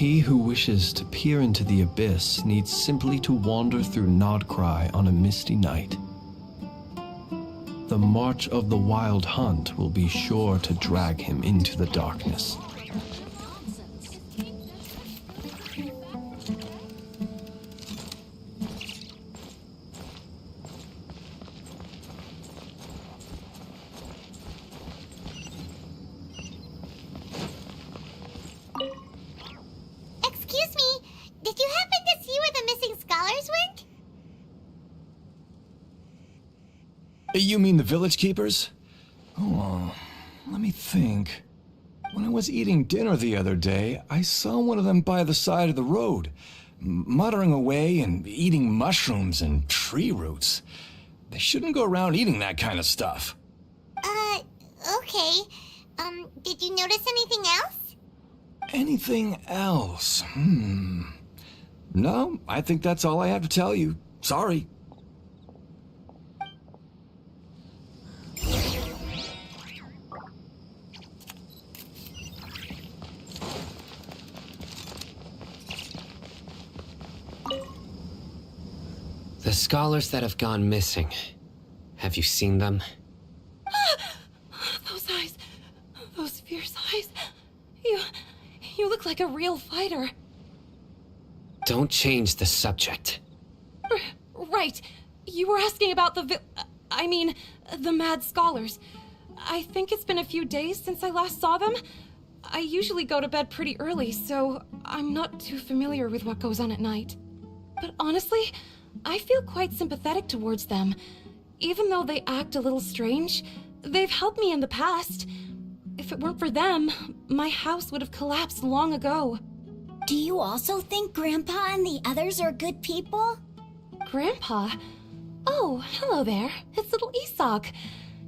He who wishes to peer into the abyss needs simply to wander through Nodcry on a misty night. The march of the wild hunt will be sure to drag him into the darkness. Excuse me, did you happen to see where the missing scholars went? You mean the village keepers? Oh, let me think. When I was eating dinner the other day, I saw one of them by the side of the road, muttering away and eating mushrooms and tree roots. They shouldn't go around eating that kind of stuff. Okay. Did you notice anything else? Anything else? No, I think that's all I have to tell you. Sorry. The scholars that have gone missing. Have you seen them? Those eyes. Those fierce eyes. You look like a real fighter. Don't change the subject. Right. You were asking about the mad scholars. I think it's been a few days since I last saw them. I usually go to bed pretty early, so I'm not too familiar with what goes on at night. But honestly, I feel quite sympathetic towards them. Even though they act a little strange, they've helped me in the past. If it weren't for them, my house would have collapsed long ago. Do you also think Grandpa and the others are good people? Grandpa? Oh, hello there. It's little Isak.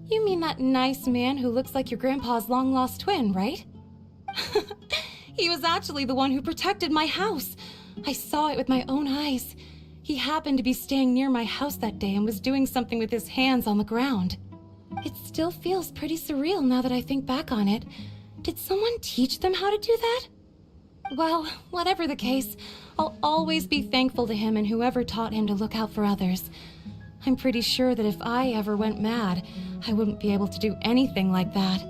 You mean that nice man who looks like your grandpa's long-lost twin, right? He was actually the one who protected my house. I saw it with my own eyes. He happened to be staying near my house that day and was doing something with his hands on the ground. It still feels pretty surreal now that I think back on it. Did someone teach them how to do that? Well, whatever the case, I'll always be thankful to him and whoever taught him to look out for others. I'm pretty sure that if I ever went mad, I wouldn't be able to do anything like that.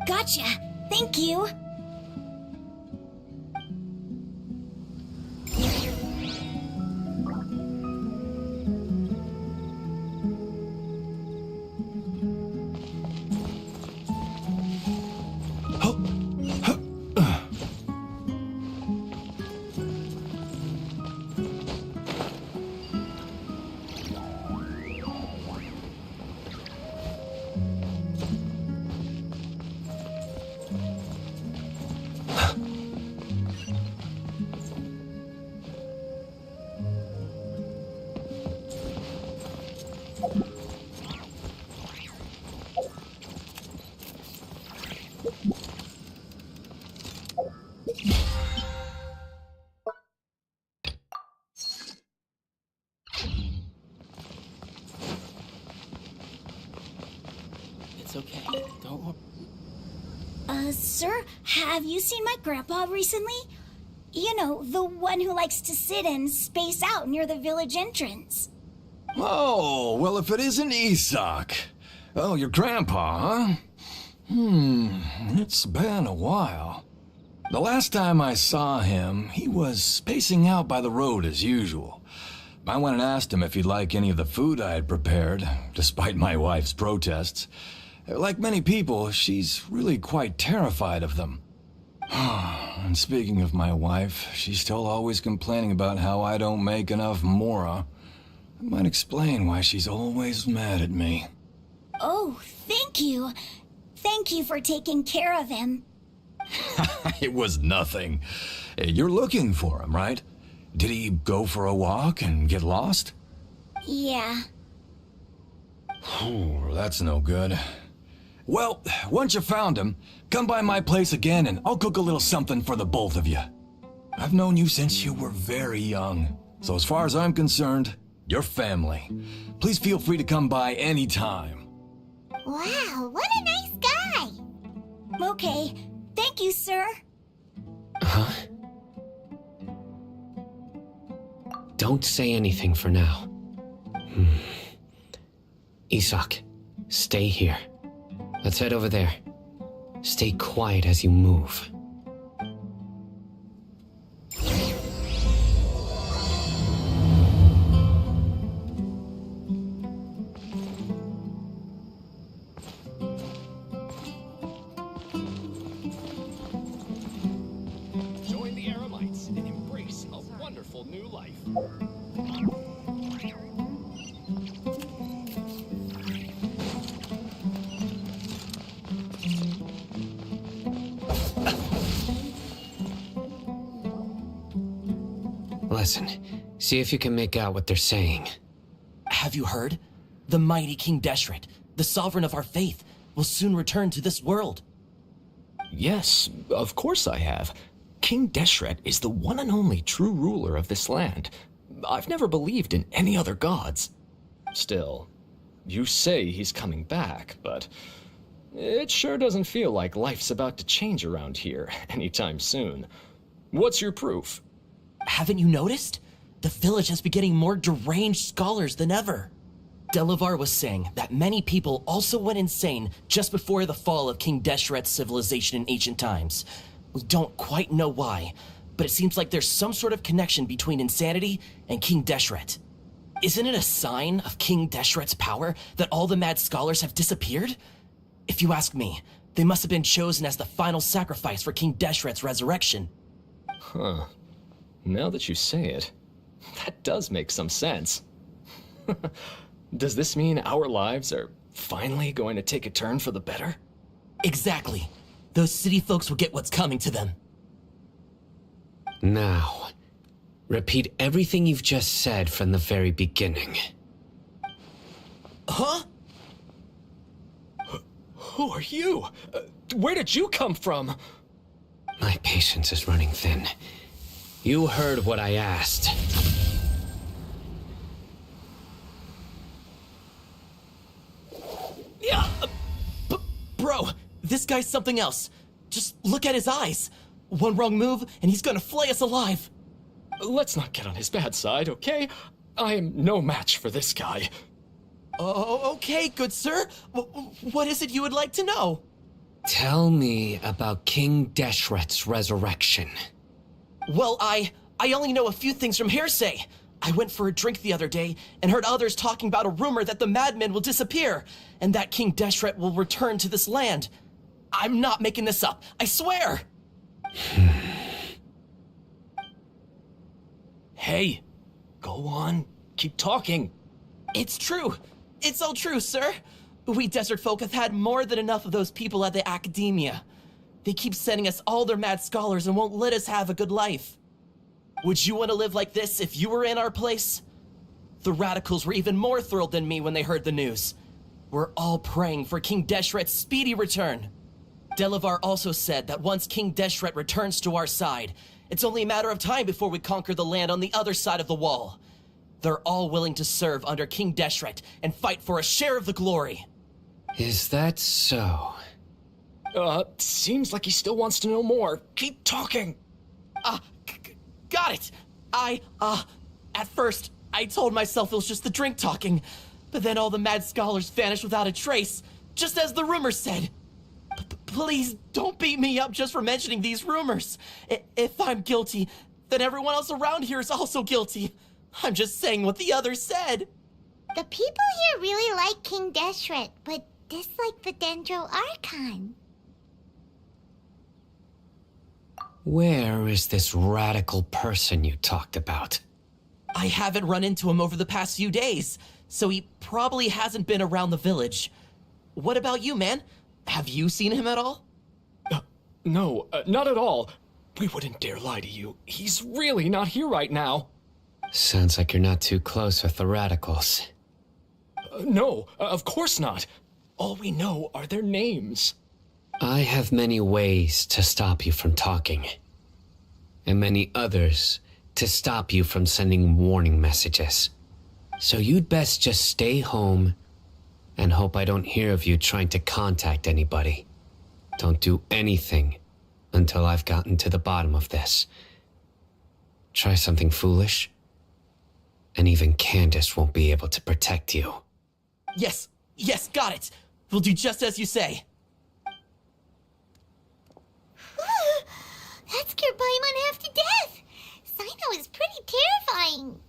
Gotcha. Thank you. It's okay. Don't worry. Sir, have you seen my grandpa recently? You know, the one who likes to sit and space out near the village entrance. Oh, well, if it isn't Isak. Oh, your grandpa, huh? It's been a while. The last time I saw him, he was spacing out by the road as usual. I went and asked him if he'd like any of the food I had prepared, despite my wife's protests. Like many people, she's really quite terrified of them. And speaking of my wife, she's still always complaining about how I don't make enough mora. That might explain why she's always mad at me. Oh, thank you. Thank you for taking care of him. It was nothing. You're looking for him, right? Did he go for a walk and get lost? Yeah. That's no good. Well, once you found him, come by my place again and I'll cook a little something for the both of you. I've known you since you were very young, so as far as I'm concerned, you're family. Please feel free to come by anytime. Wow, what a nice guy. Okay, thank you, sir. Huh? Don't say anything for now. Isak, stay here. Let's head over there. Stay quiet as you move. Join the Eremites and embrace a wonderful new life. Listen, see if you can make out what they're saying. Have you heard? The mighty King Deshret, the sovereign of our faith, will soon return to this world. Yes, of course I have. King Deshret is the one and only true ruler of this land. I've never believed in any other gods. Still, you say he's coming back, but it sure doesn't feel like life's about to change around here anytime soon. What's your proof? Haven't you noticed? The village has been getting more deranged scholars than ever. Delavar was saying that many people also went insane just before the fall of King Deshret's civilization in ancient times. We don't quite know why, but it seems like there's some sort of connection between insanity and King Deshret. Isn't it a sign of King Deshret's power that all the mad scholars have disappeared? If you ask me, they must have been chosen as the final sacrifice for King Deshret's resurrection. Huh. Now that you say it, that does make some sense. Does this mean our lives are finally going to take a turn for the better? Exactly. Those city folks will get what's coming to them. Now, repeat everything you've just said from the very beginning. Huh? Who are you? Where did you come from? My patience is running thin. You heard what I asked. Yeah, bro, this guy's something else. Just look at his eyes. One wrong move, and he's gonna flay us alive. Let's not get on his bad side, okay? I am no match for this guy. Oh, okay, good sir. What is it you would like to know? Tell me about King Deshret's resurrection. Well, I only know a few things from hearsay. I went for a drink the other day and heard others talking about a rumor that the madmen will disappear and that King Deshret will return to this land. I'm not making this up, I swear! Hey, go on, keep talking. It's true. It's all true, sir. We desert folk have had more than enough of those people at the academia. They keep sending us all their mad scholars and won't let us have a good life. Would you want to live like this if you were in our place? The radicals were even more thrilled than me when they heard the news. We're all praying for King Deshret's speedy return. Delavar also said that once King Deshret returns to our side, it's only a matter of time before we conquer the land on the other side of the wall. They're all willing to serve under King Deshret and fight for a share of the glory. Is that so? Seems like he still wants to know more. Keep talking. Got it. At first, I told myself it was just the drink talking, but then all the mad scholars vanished without a trace, just as the rumors said. Please don't beat me up just for mentioning these rumors. If I'm guilty, then everyone else around here is also guilty. I'm just saying what the others said. The people here really like King Deshret, but dislike the Dendro Archon. Where is this radical person you talked about? I haven't run into him over the past few days, so he probably hasn't been around the village. What about you, man? Have you seen him at all? No, not at all. We wouldn't dare lie to you. He's really not here right now. Sounds like you're not too close with the radicals. No, of course not. All we know are their names. I have many ways to stop you from talking, and many others to stop you from sending warning messages. So you'd best just stay home and hope I don't hear of you trying to contact anybody. Don't do anything until I've gotten to the bottom of this. Try something foolish, and even Candace won't be able to protect you. Yes, got it. We'll do just as you say. That scared Paimon half to death. Sino is pretty terrifying.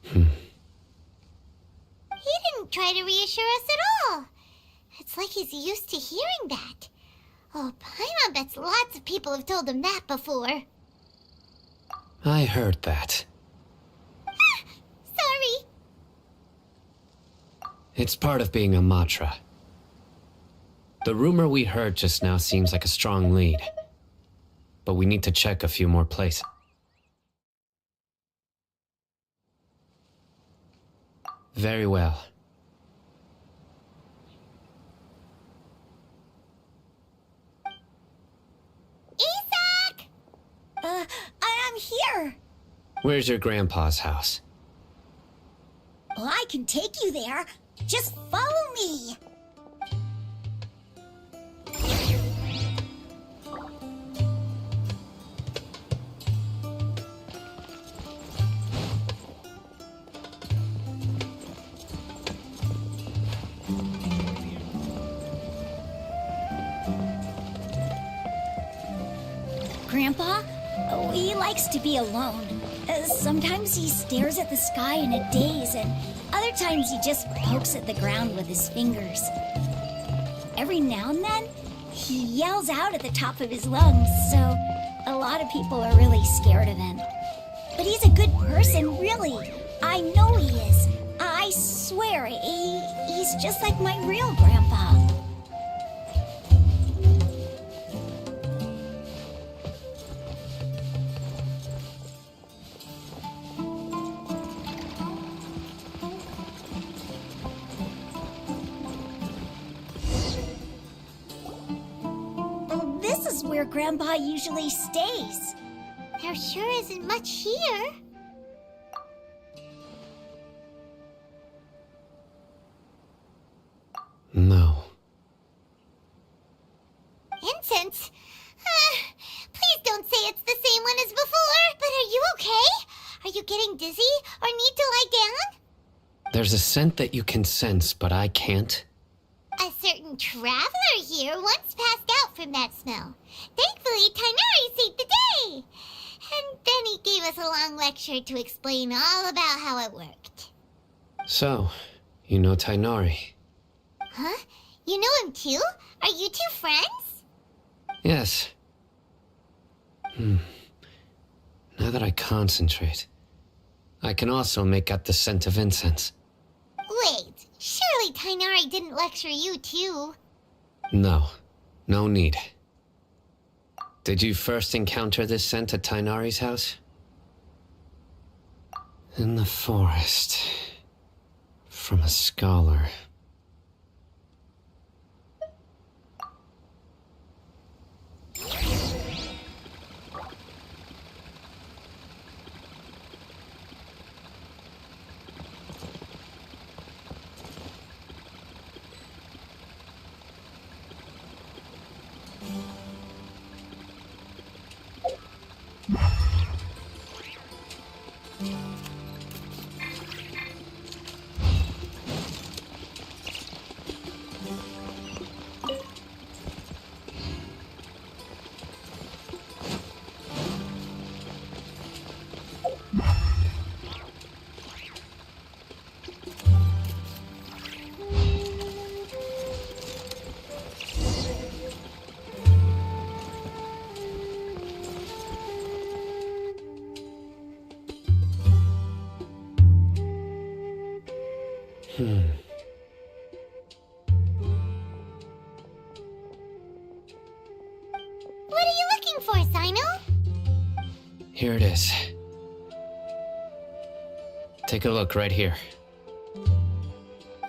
He didn't try to reassure us at all. It's like he's used to hearing that. Oh, Paimon bets lots of people have told him that before. I heard that. Sorry. It's part of being a Matra. The rumor we heard just now seems like a strong lead. But we need to check a few more places. Very well. Isak! I'm here. Where's your grandpa's house? Well, I can take you there. Just follow me. Grandpa, he likes to be alone. Sometimes he stares at the sky in a daze, and other times he just pokes at the ground with his fingers. Every now and then, he yells out at the top of his lungs, so a lot of people are really scared of him. But he's a good person, really. I know he is. I swear, he's just like my real grandpa. This is where Grandpa usually stays. There sure isn't much here. No. Incense? Please don't say it's the same one as before. But are you okay? Are you getting dizzy or need to lie down? There's a scent that you can sense, but I can't. A certain traveler here once passed out from that smell. Thankfully, Tainari saved the day. And then he gave us a long lecture to explain all about how it worked. So, you know Tainari? Huh? You know him too? Are you two friends? Yes. Now that I concentrate, I can also make out the scent of incense. Wait, surely Tainari didn't lecture you too? No, no need. Did you first encounter this scent at Tainari's house? In the forest. From a scholar. What are you looking for, Sino? Here it is. Take a look right here.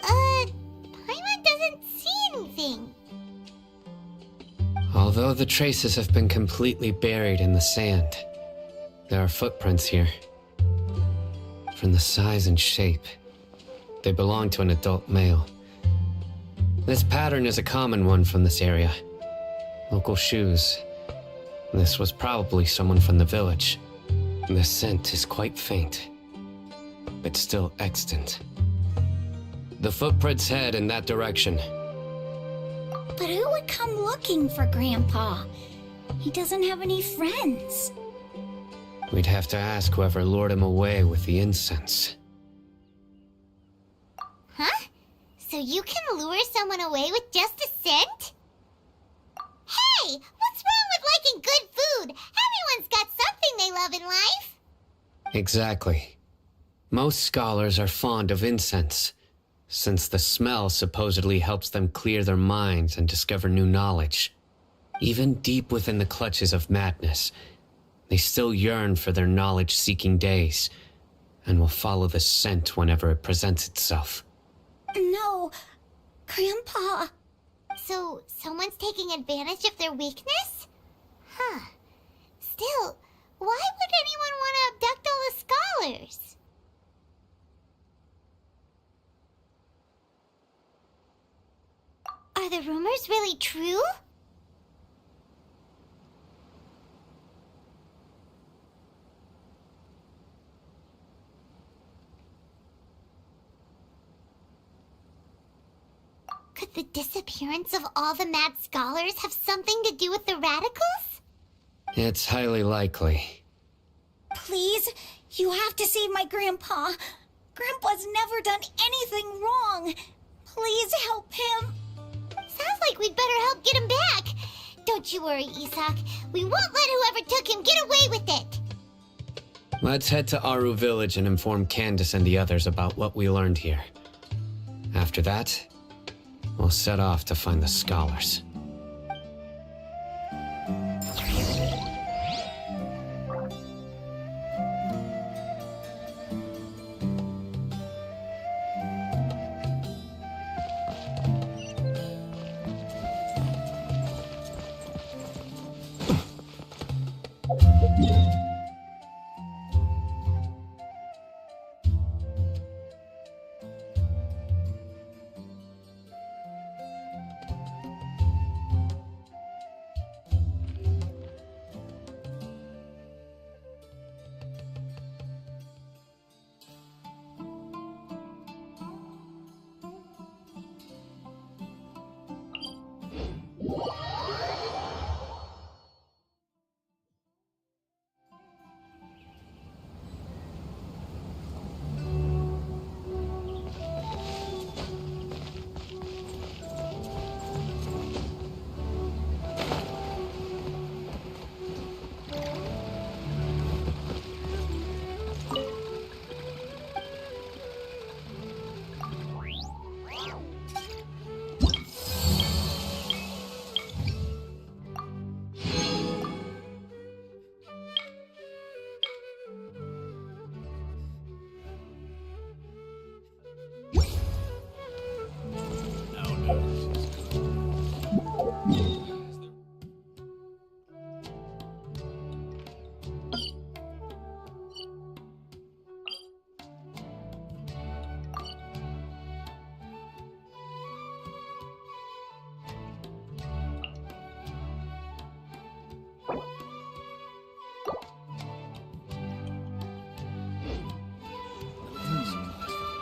Paimon doesn't see anything. Although the traces have been completely buried in the sand, there are footprints here. From the size and shape, They belong to an adult male. This pattern is a common one from this area. Local shoes. This was probably someone from the village. The scent is quite faint, but still extant. The footprints head in that direction. But who would come looking for Grandpa? He doesn't have any friends. We'd have to ask whoever lured him away with the incense. Huh? So you can lure someone away with just a scent? Hey! What's wrong with liking good food? Everyone's got something they love in life. Exactly. Most scholars are fond of incense, since the smell supposedly helps them clear their minds and discover new knowledge. Even deep within the clutches of madness, they still yearn for their knowledge-seeking days, and will follow the scent whenever it presents itself. No, Grandpa. So, someone's taking advantage of their weakness? Huh. Still, why would anyone want to abduct all the scholars? Are the rumors really true? Could the disappearance of all the mad scholars have something to do with the radicals? It's highly likely. Please, you have to save my Grandpa. Grandpa's never done anything wrong. Please help him. Sounds like we'd better help get him back. Don't you worry, Isak. We won't let whoever took him get away with it. Let's head to Aru Village and inform Candace and the others about what we learned here. After that, we'll set off to find the scholars.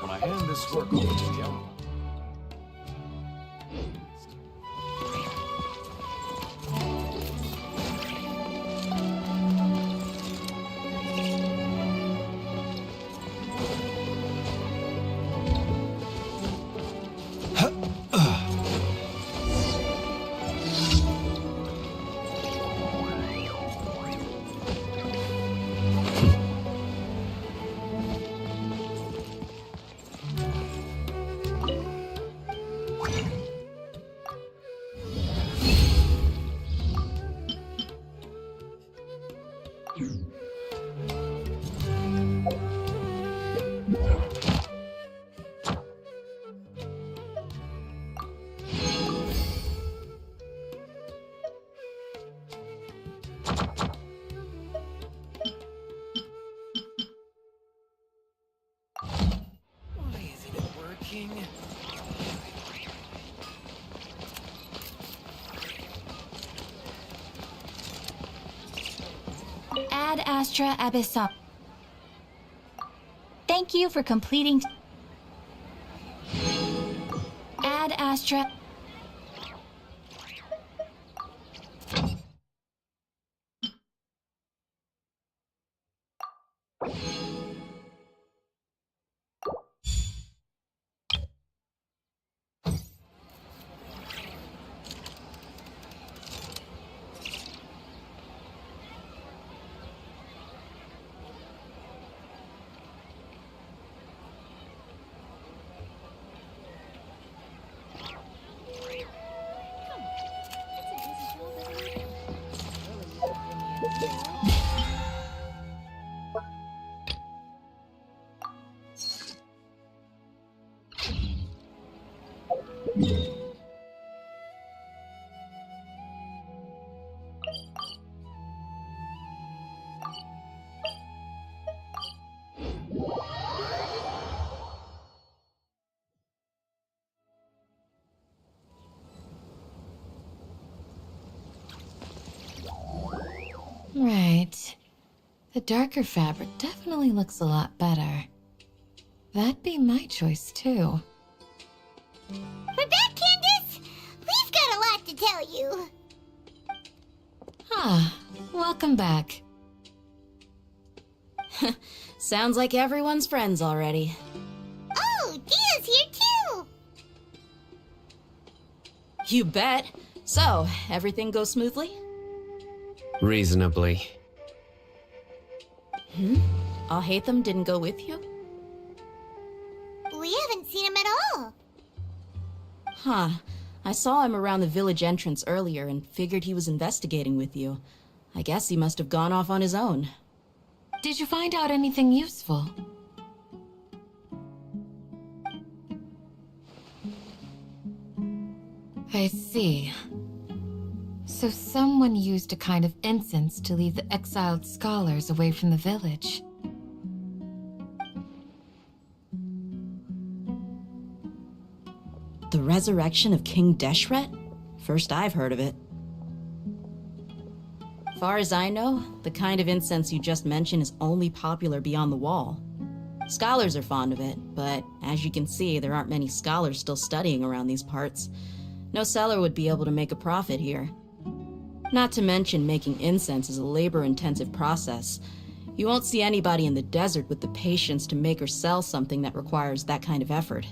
When I hand this work over to the owner. thinking. Ad Astra Abyssum. Thank you for completing. Ad Astra. Right. The darker fabric definitely looks a lot better. That'd be my choice, too. We're back, Candace! We've got a lot to tell you. Ah, welcome back. Sounds like everyone's friends already. Oh, Dia's here too! You bet. So, everything goes smoothly? Reasonably. Alhaitham didn't go with you? We haven't seen him at all. Huh. I saw him around the village entrance earlier and figured he was investigating with you. I guess he must have gone off on his own. Did you find out anything useful? I see. So someone used a kind of incense to lead the exiled scholars away from the village. The resurrection of King Deshret? First I've heard of it. Far as I know, the kind of incense you just mentioned is only popular beyond the wall. Scholars are fond of it, but as you can see, there aren't many scholars still studying around these parts. No seller would be able to make a profit here. Not to mention, making incense is a labor-intensive process. You won't see anybody in the desert with the patience to make or sell something that requires that kind of effort.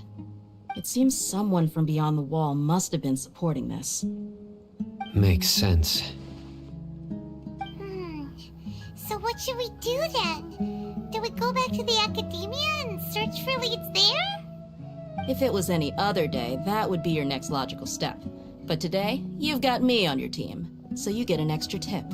It seems someone from beyond the wall must have been supporting this. Makes sense. So what should we do then? Do we go back to the academia and search for leads there? If it was any other day, that would be your next logical step. But today, you've got me on your team, so you get an extra tip.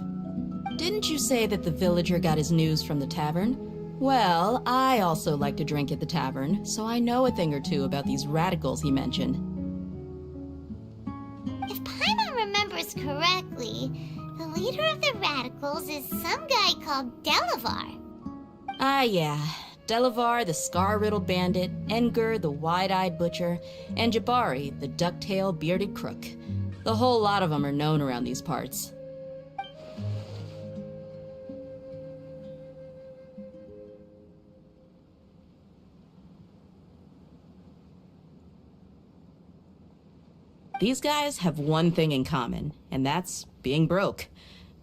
Didn't you say that the villager got his news from the tavern? Well, I also like to drink at the tavern, so I know a thing or two about these radicals he mentioned. If Paimon remembers correctly, the leader of the radicals is some guy called Delavar. Ah, yeah. Delavar, the scar-riddled bandit, Engur, the wide-eyed butcher, and Jabari, the duck-tailed bearded crook. The whole lot of them are known around these parts. These guys have one thing in common, and that's being broke.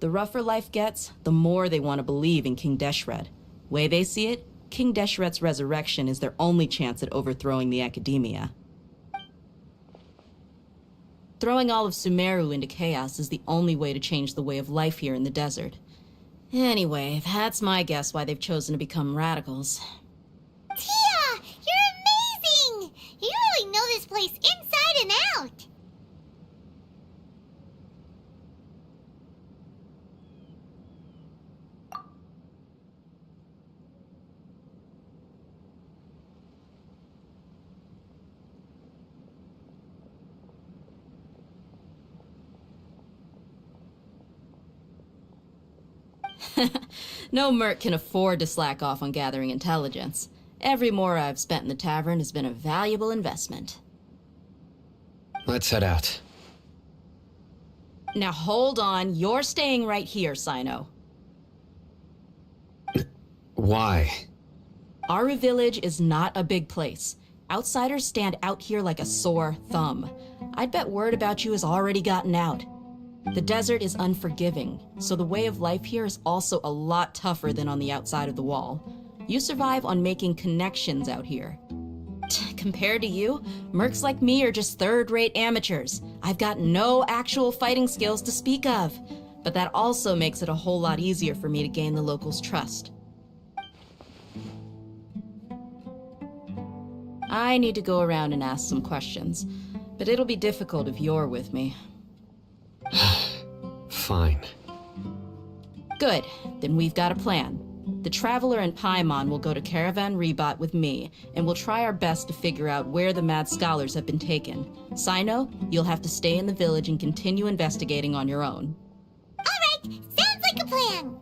The rougher life gets, the more they want to believe in King Deshret. Way they see it, King Deshret's resurrection is their only chance at overthrowing the academia. Throwing all of Sumeru into chaos is the only way to change the way of life here in the desert. Anyway, that's my guess why they've chosen to become radicals. Tia! You're amazing! You really know this place inside and out! No merc can afford to slack off on gathering intelligence. Every more I've spent in the tavern has been a valuable investment. Let's head out. Now hold on, you're staying right here, Sino. Why? Aru Village is not a big place. Outsiders stand out here like a sore thumb. I'd bet word about you has already gotten out. The desert is unforgiving, so the way of life here is also a lot tougher than on the outside of the wall. You survive on making connections out here. Compared to you, mercs like me are just third-rate amateurs. I've got no actual fighting skills to speak of, but that also makes it a whole lot easier for me to gain the locals' trust. I need to go around and ask some questions, but it'll be difficult if you're with me. Fine. Good, then we've got a plan. The Traveler and Paimon will go to Caravan Rebot with me, and we'll try our best to figure out where the Mad Scholars have been taken. Sino, you'll have to stay in the village and continue investigating on your own. All right, sounds like a plan.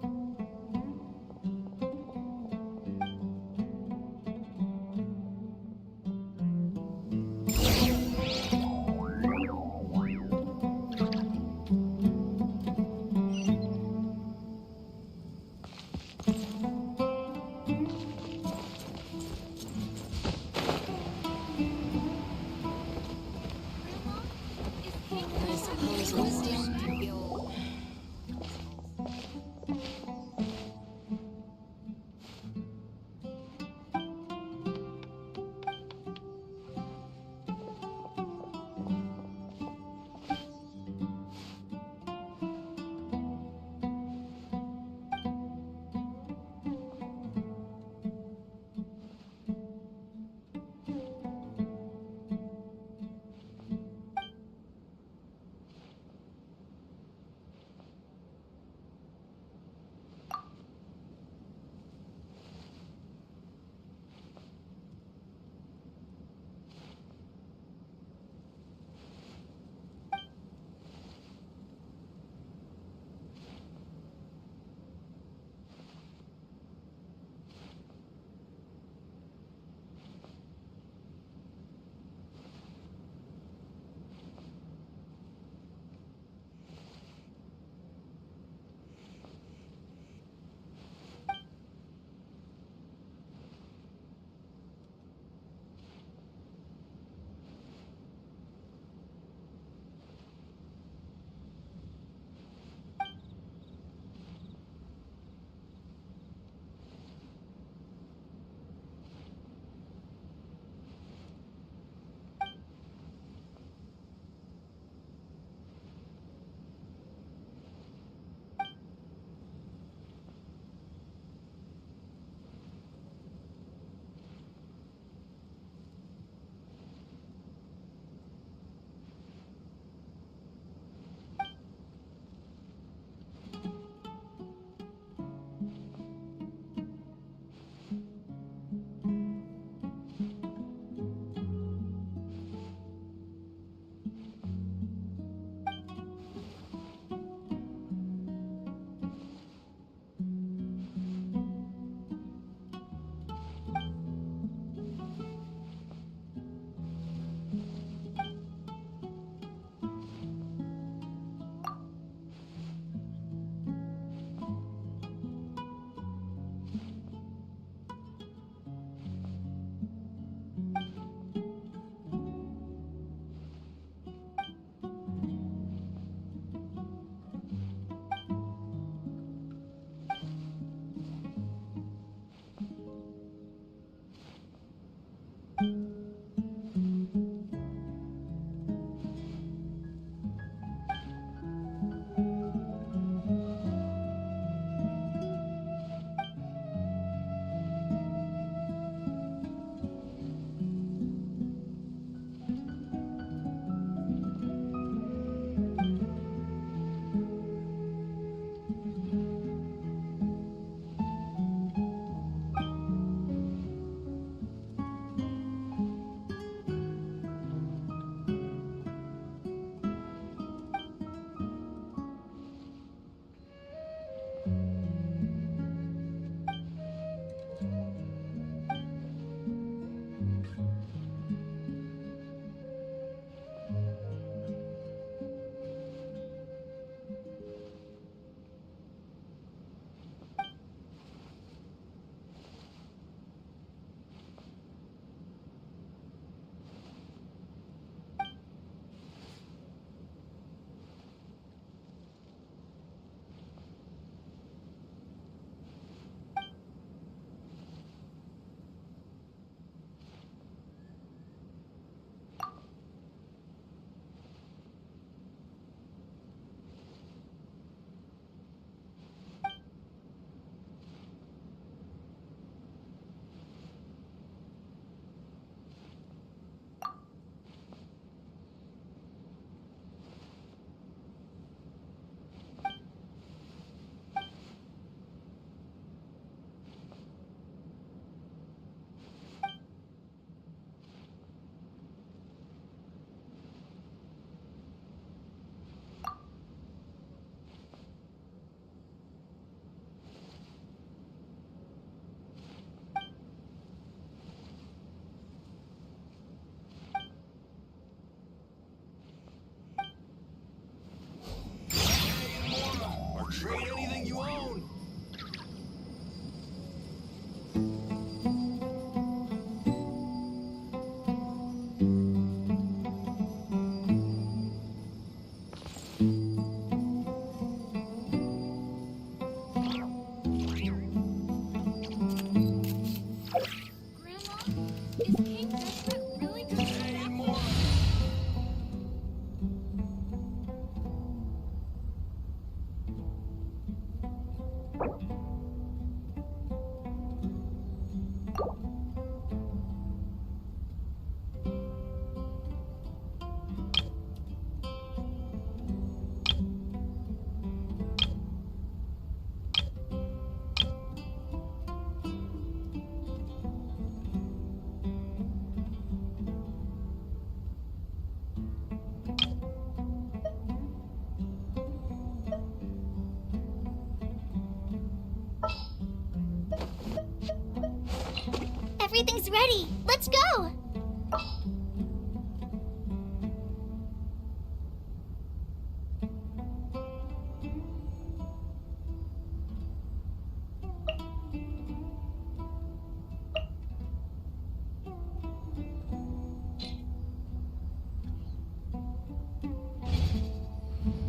everything's ready. Let's go!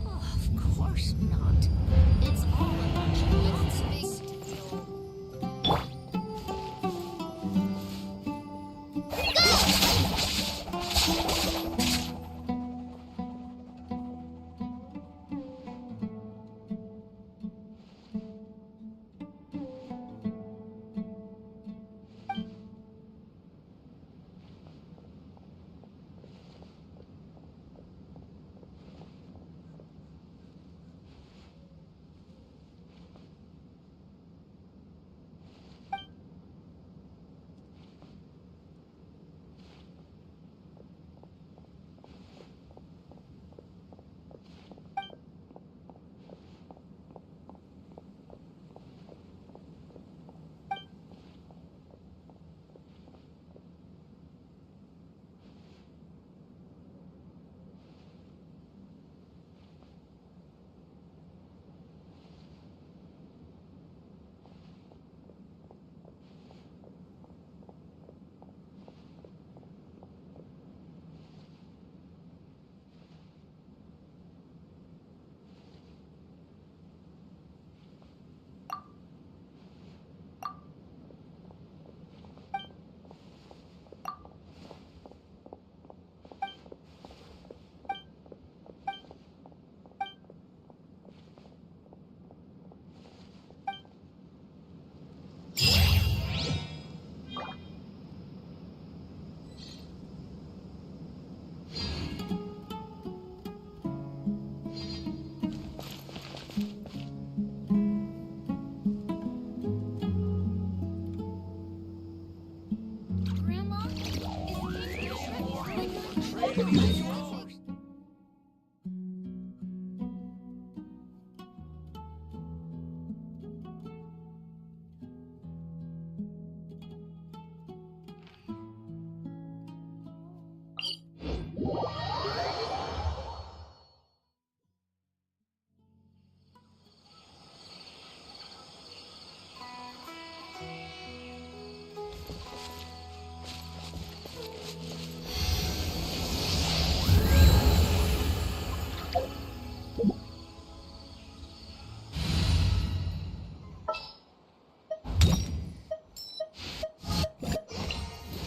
Of course not. It's all a bunch of nonsense.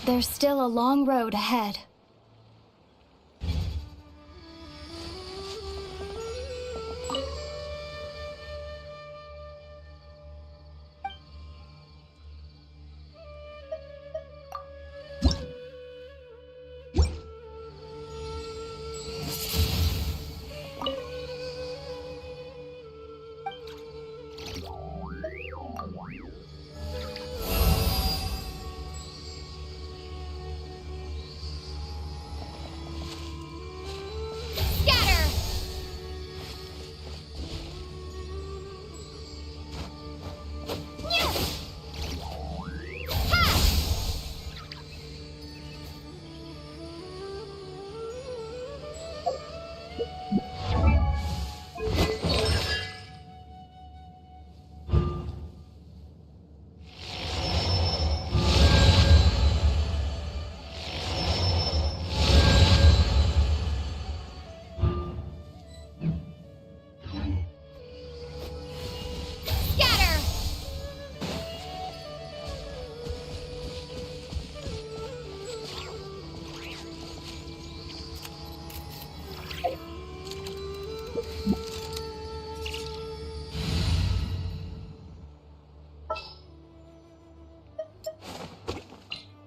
There's still a long road ahead.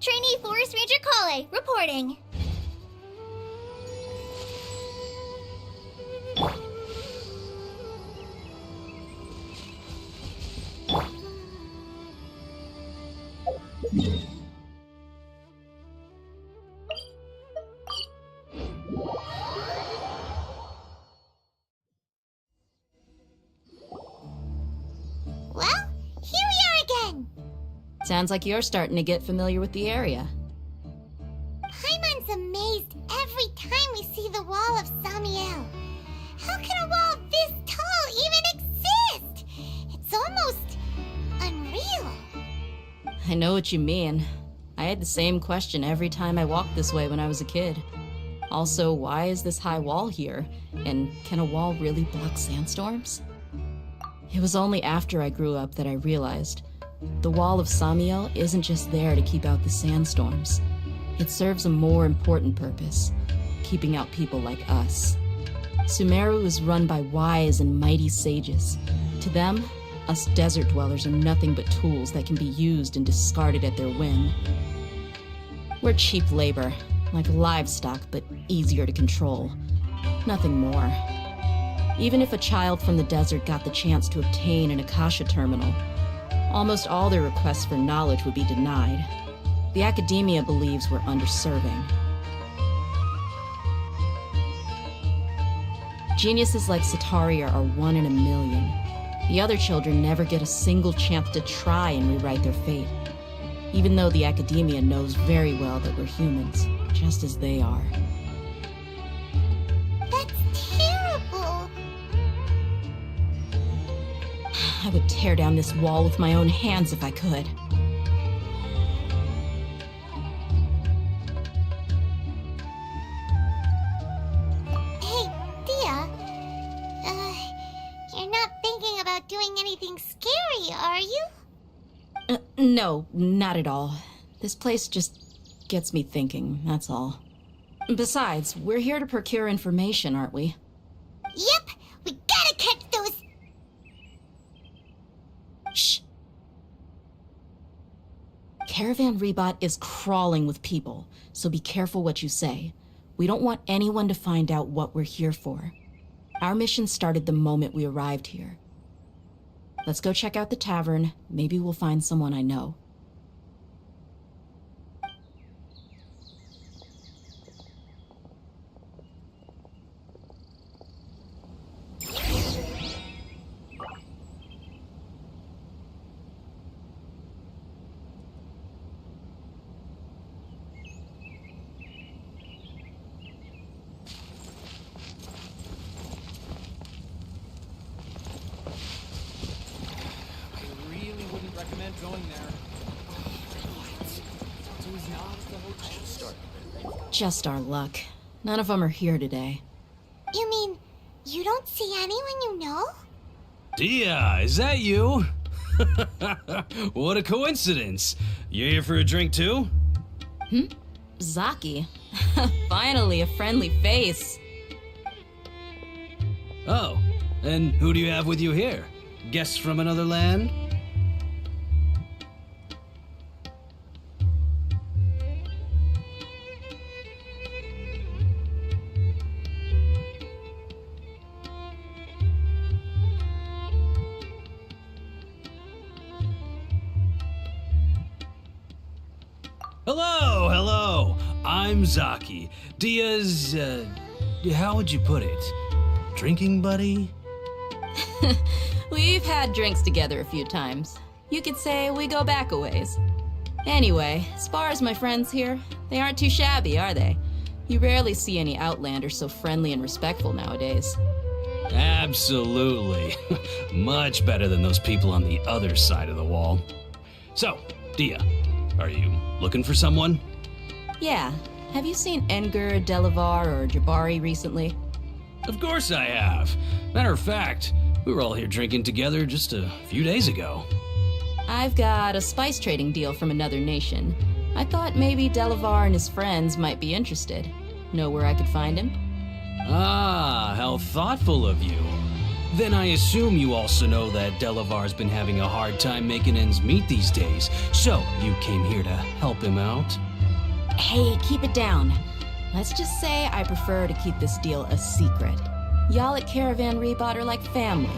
Trainee Forest Ranger Kale, reporting. Well, here we are again. Sounds like you're starting to get familiar with the area. Paimon's amazed every time we see the wall of Samiel. How can a wall this tall even exist? It's almost unreal. I know what you mean. I had the same question every time I walked this way when I was a kid. Also, why is this high wall here? And can a wall really block sandstorms? It was only after I grew up that I realized the wall of Samiel isn't just there to keep out the sandstorms. It serves a more important purpose, keeping out people like us. Sumeru is run by wise and mighty sages. To them, us desert dwellers are nothing but tools that can be used and discarded at their whim. We're cheap labor, like livestock, but easier to control. Nothing more. Even if a child from the desert got the chance to obtain an Akasha terminal, almost all their requests for knowledge would be denied. The academia believes we're underserving. Geniuses like Sataria are 1 in a million. The other children never get a single chance to try and rewrite their fate, even though the academia knows very well that we're humans, just as they are. That's terrible. I would tear down this wall with my own hands if I could. Hey, Dia. You're not thinking about doing anything scary, are you? No, not at all. This place just gets me thinking, that's all. Besides, we're here to procure information, aren't we? Yep, we gotta catch those. Shh. Caravan Rebot is crawling with people, so be careful what you say. We don't want anyone to find out what we're here for. Our mission started the moment we arrived here. Let's go check out the tavern. Maybe we'll find someone I know. Just our luck. None of them are here today. You mean, you don't see anyone you know? Dia, is that you? What a coincidence. You here for a drink too? Zaki. Finally, a friendly face. Oh, and who do you have with you here? Guests from another land? Hello. I'm Zaki. Dia's, how would you put it? Drinking buddy? We've had drinks together a few times. You could say we go back a ways. Anyway, as far as my friends here, they aren't too shabby, are they? You rarely see any Outlanders so friendly and respectful nowadays. Absolutely. Much better than those people on the other side of the wall. So, Dia, are you looking for someone? Yeah. Have you seen Engur, Delavar, or Jabari recently? Of course I have. Matter of fact, we were all here drinking together just a few days ago. I've got a spice trading deal from another nation. I thought maybe Delavar and his friends might be interested. Know where I could find him? Ah, how thoughtful of you. Then I assume you also know that Delavar's been having a hard time making ends meet these days, so you came here to help him out? Hey, keep it down. Let's just say I prefer to keep this deal a secret. Y'all at Caravan Rebot are like family.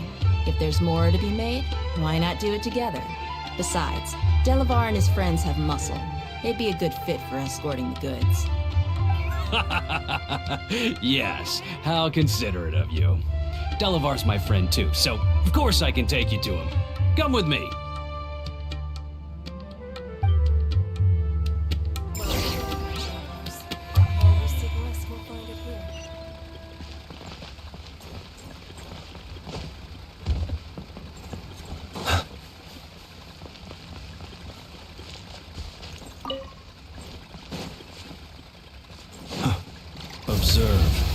If there's more to be made, why not do it together? Besides, Delavar and his friends have muscle. They'd be a good fit for escorting the goods. Yes, how considerate of you. Delavar's my friend too, so of course I can take you to him. Come with me. observe.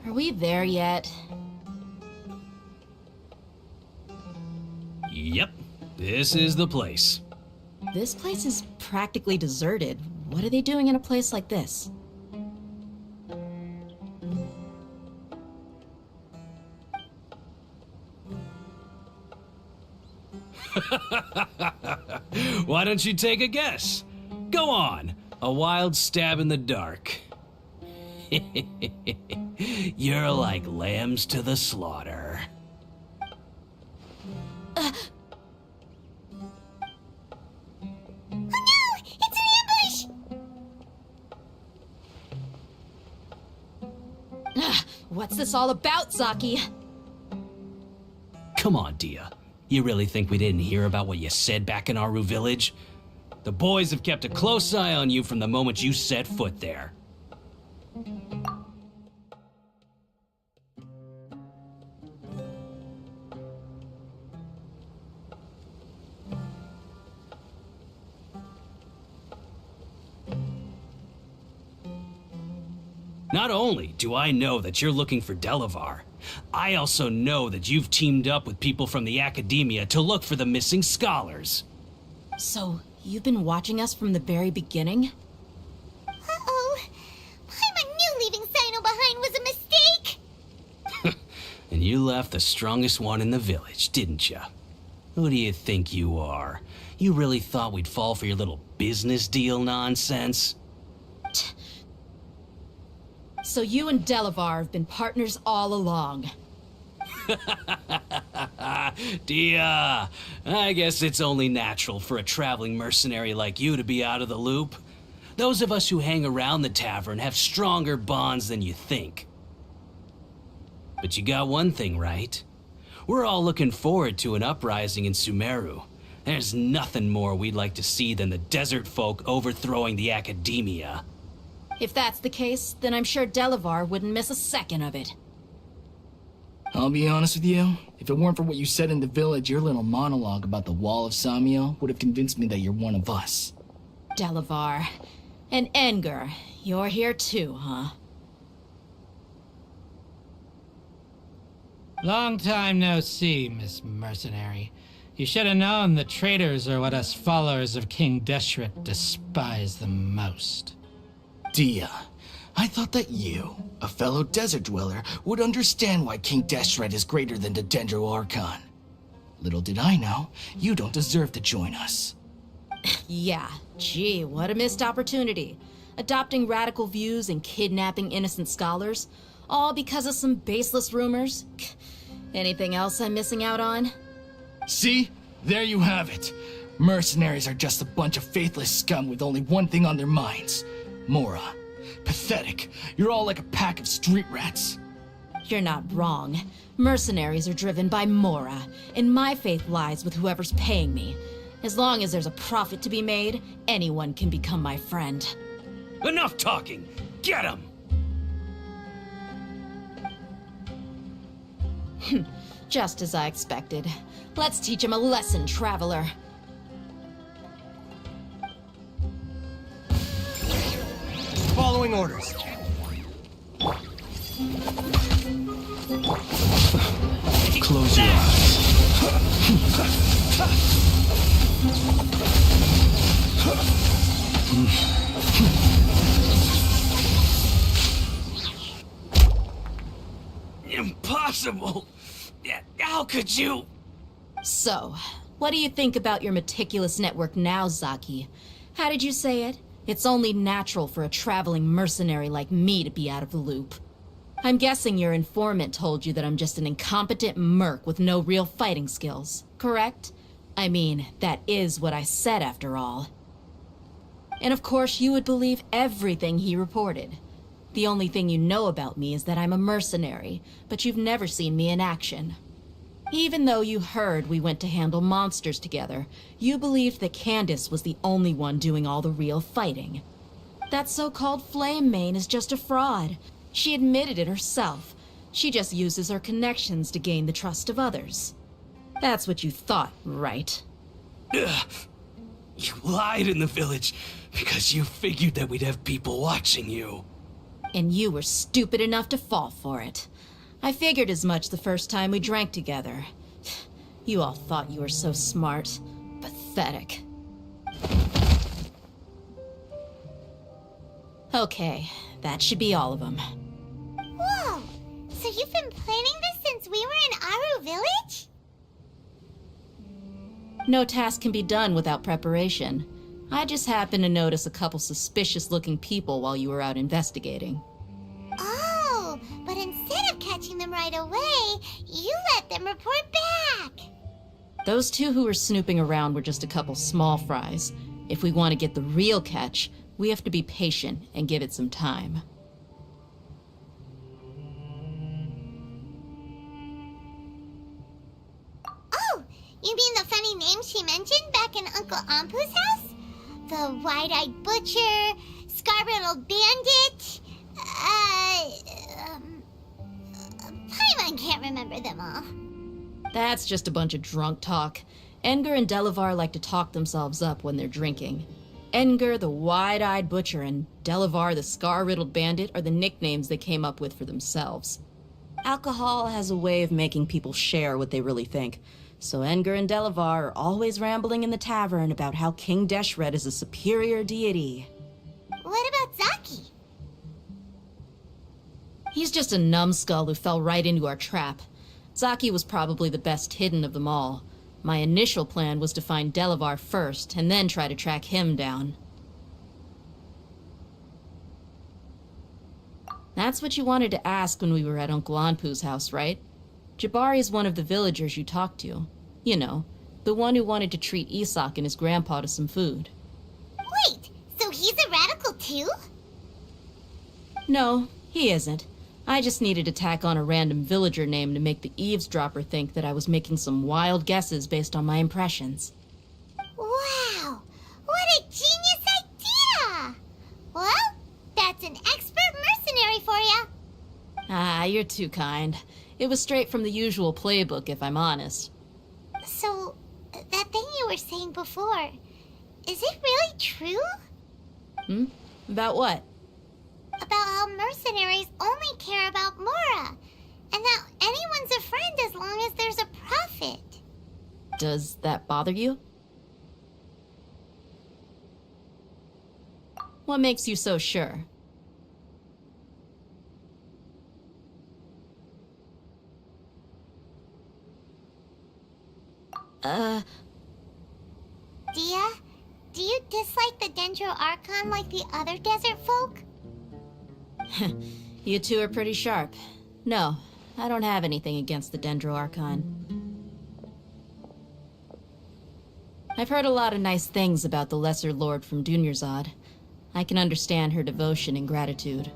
Are we there yet? Yep, this is the place. This place is practically deserted. What are they doing in a place like this? Why don't you take a guess? Go on, a wild stab in the dark. You're like lambs to the slaughter. What's this all about, Zaki? Come on, Dia. You really think we didn't hear about what you said back in Aru village? The boys have kept a close eye on you from the moment you set foot there. Not only do I know that you're looking for Delavar, I also know that you've teamed up with people from the Academia to look for the missing scholars. So, you've been watching us from the very beginning? Uh-oh. Paimon knew leaving Sino behind was a mistake! And you left the strongest one in the village, didn't you? Who do you think you are? You really thought we'd fall for your little business deal nonsense? So you and Delavar have been partners all along. Dia, I guess it's only natural for a traveling mercenary like you to be out of the loop. Those of us who hang around the tavern have stronger bonds than you think. But you got one thing right. We're all looking forward to an uprising in Sumeru. There's nothing more we'd like to see than the desert folk overthrowing the Academia. If that's the case, then I'm sure Delavar wouldn't miss a second of it. I'll be honest with you, if it weren't for what you said in the village, your little monologue about the Wall of Samiel would have convinced me that you're one of us. Delavar. And Enger, you're here too, huh? Long time no see, Miss Mercenary. You should have known the traitors are what us followers of King Deshret despise the most. Dia, I thought that you, a fellow desert dweller, would understand why King Deshret is greater than the Dendro Archon. Little did I know, you don't deserve to join us. Yeah, gee, what a missed opportunity. Adopting radical views and kidnapping innocent scholars, all because of some baseless rumors. Anything else I'm missing out on? See? There you have it. Mercenaries are just a bunch of faithless scum with only one thing on their minds. Mora. Pathetic. You're all like a pack of street rats. You're not wrong. Mercenaries are driven by Mora, and my faith lies with whoever's paying me. As long as there's a profit to be made, anyone can become my friend. Enough talking! Get him! Just as I expected. Let's teach him a lesson, traveler. Following orders. Close your eyes. Impossible! How could you? So, what do you think about your meticulous network now, Zaki? How did you say it? It's only natural for a traveling mercenary like me to be out of the loop. I'm guessing your informant told you that I'm just an incompetent merc with no real fighting skills, correct? I mean, that is what I said after all. And of course, you would believe everything he reported. The only thing you know about me is that I'm a mercenary, but you've never seen me in action. Even though you heard we went to handle monsters together, you believed that Candace was the only one doing all the real fighting. That so-called Flame Mane is just a fraud. She admitted it herself. She just uses her connections to gain the trust of others. That's what you thought, right? Ugh. You lied in the village because you figured that we'd have people watching you. And you were stupid enough to fall for it. I figured as much the first time we drank together. You all thought you were so smart. Pathetic. Okay, that should be all of them. Whoa! So you've been planning this since we were in Aru Village? No task can be done without preparation. I just happened to notice a couple suspicious-looking people while you were out investigating. Oh, but instead of catching them right away, you let them report back. Those two who were snooping around were just a couple small fries. If we want to get the real catch, we have to be patient and give it some time. Oh, you mean the funny name she mentioned back in Uncle Ampu's house? The wide-eyed butcher, scar-riddled bandit, Paimon can't remember them all. That's just a bunch of drunk talk. Edgar and Delavar like to talk themselves up when they're drinking. Edgar, the wide-eyed butcher, and Delavar, the scar-riddled bandit, are the nicknames they came up with for themselves. Alcohol has a way of making people share what they really think, so Edgar and Delavar are always rambling in the tavern about how King Deshret is a superior deity. What about Zaki? He's just a numbskull who fell right into our trap. Zaki was probably the best hidden of them all. My initial plan was to find Delavar first, and then try to track him down. That's what you wanted to ask when we were at Uncle Anpu's house, right? Jabari is one of the villagers you talked to. You know, the one who wanted to treat Isak and his grandpa to some food. Wait, so he's a radical too? No, he isn't. I just needed to tack on a random villager name to make the eavesdropper think that I was making some wild guesses based on my impressions. Wow, what a genius idea! Well, that's an expert mercenary for you. Ah, you're too kind. It was straight from the usual playbook, if I'm honest. So, that thing you were saying before, is it really true? About what? About how mercenaries only care about Mora, and that anyone's a friend as long as there's a profit. Does that bother you? What makes you so sure? Dia, do you dislike the Dendro Archon like the other desert folk? You two are pretty sharp. No, I don't have anything against the Dendro Archon. I've heard a lot of nice things about the Lesser Lord from Dunyarzad. I can understand her devotion and gratitude.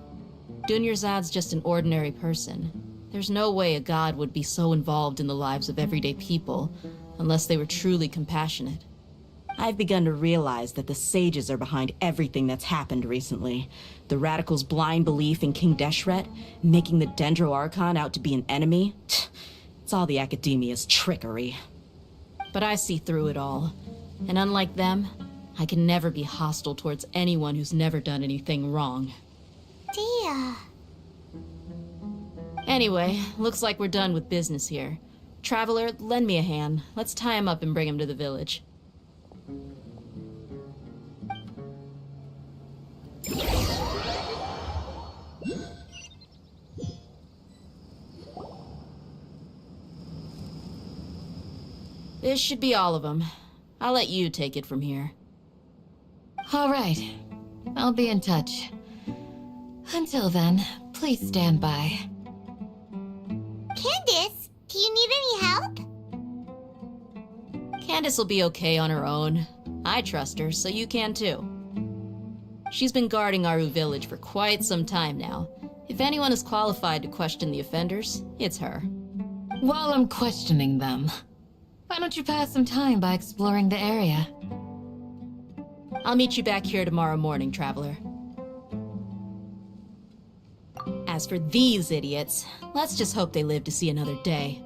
Dunyarzad's just an ordinary person. There's no way a god would be so involved in the lives of everyday people unless they were truly compassionate. I've begun to realize that the sages are behind everything that's happened recently. The radicals' blind belief in King Deshret, making the Dendro Archon out to be an enemy. It's all the academia's trickery. But I see through it all. And unlike them, I can never be hostile towards anyone who's never done anything wrong. Dia. Anyway, looks like we're done with business here. Traveler, lend me a hand. Let's tie him up and bring him to the village. This should be all of them. I'll let you take it from here. All right. I'll be in touch. Until then, please stand by. Candace, do you need any help? Candace will be okay on her own. I trust her, so you can too. She's been guarding Aru Village for quite some time now. If anyone is qualified to question the offenders, it's her. While I'm questioning them, why don't you pass some time by exploring the area? I'll meet you back here tomorrow morning, traveler. As for these idiots, let's just hope they live to see another day.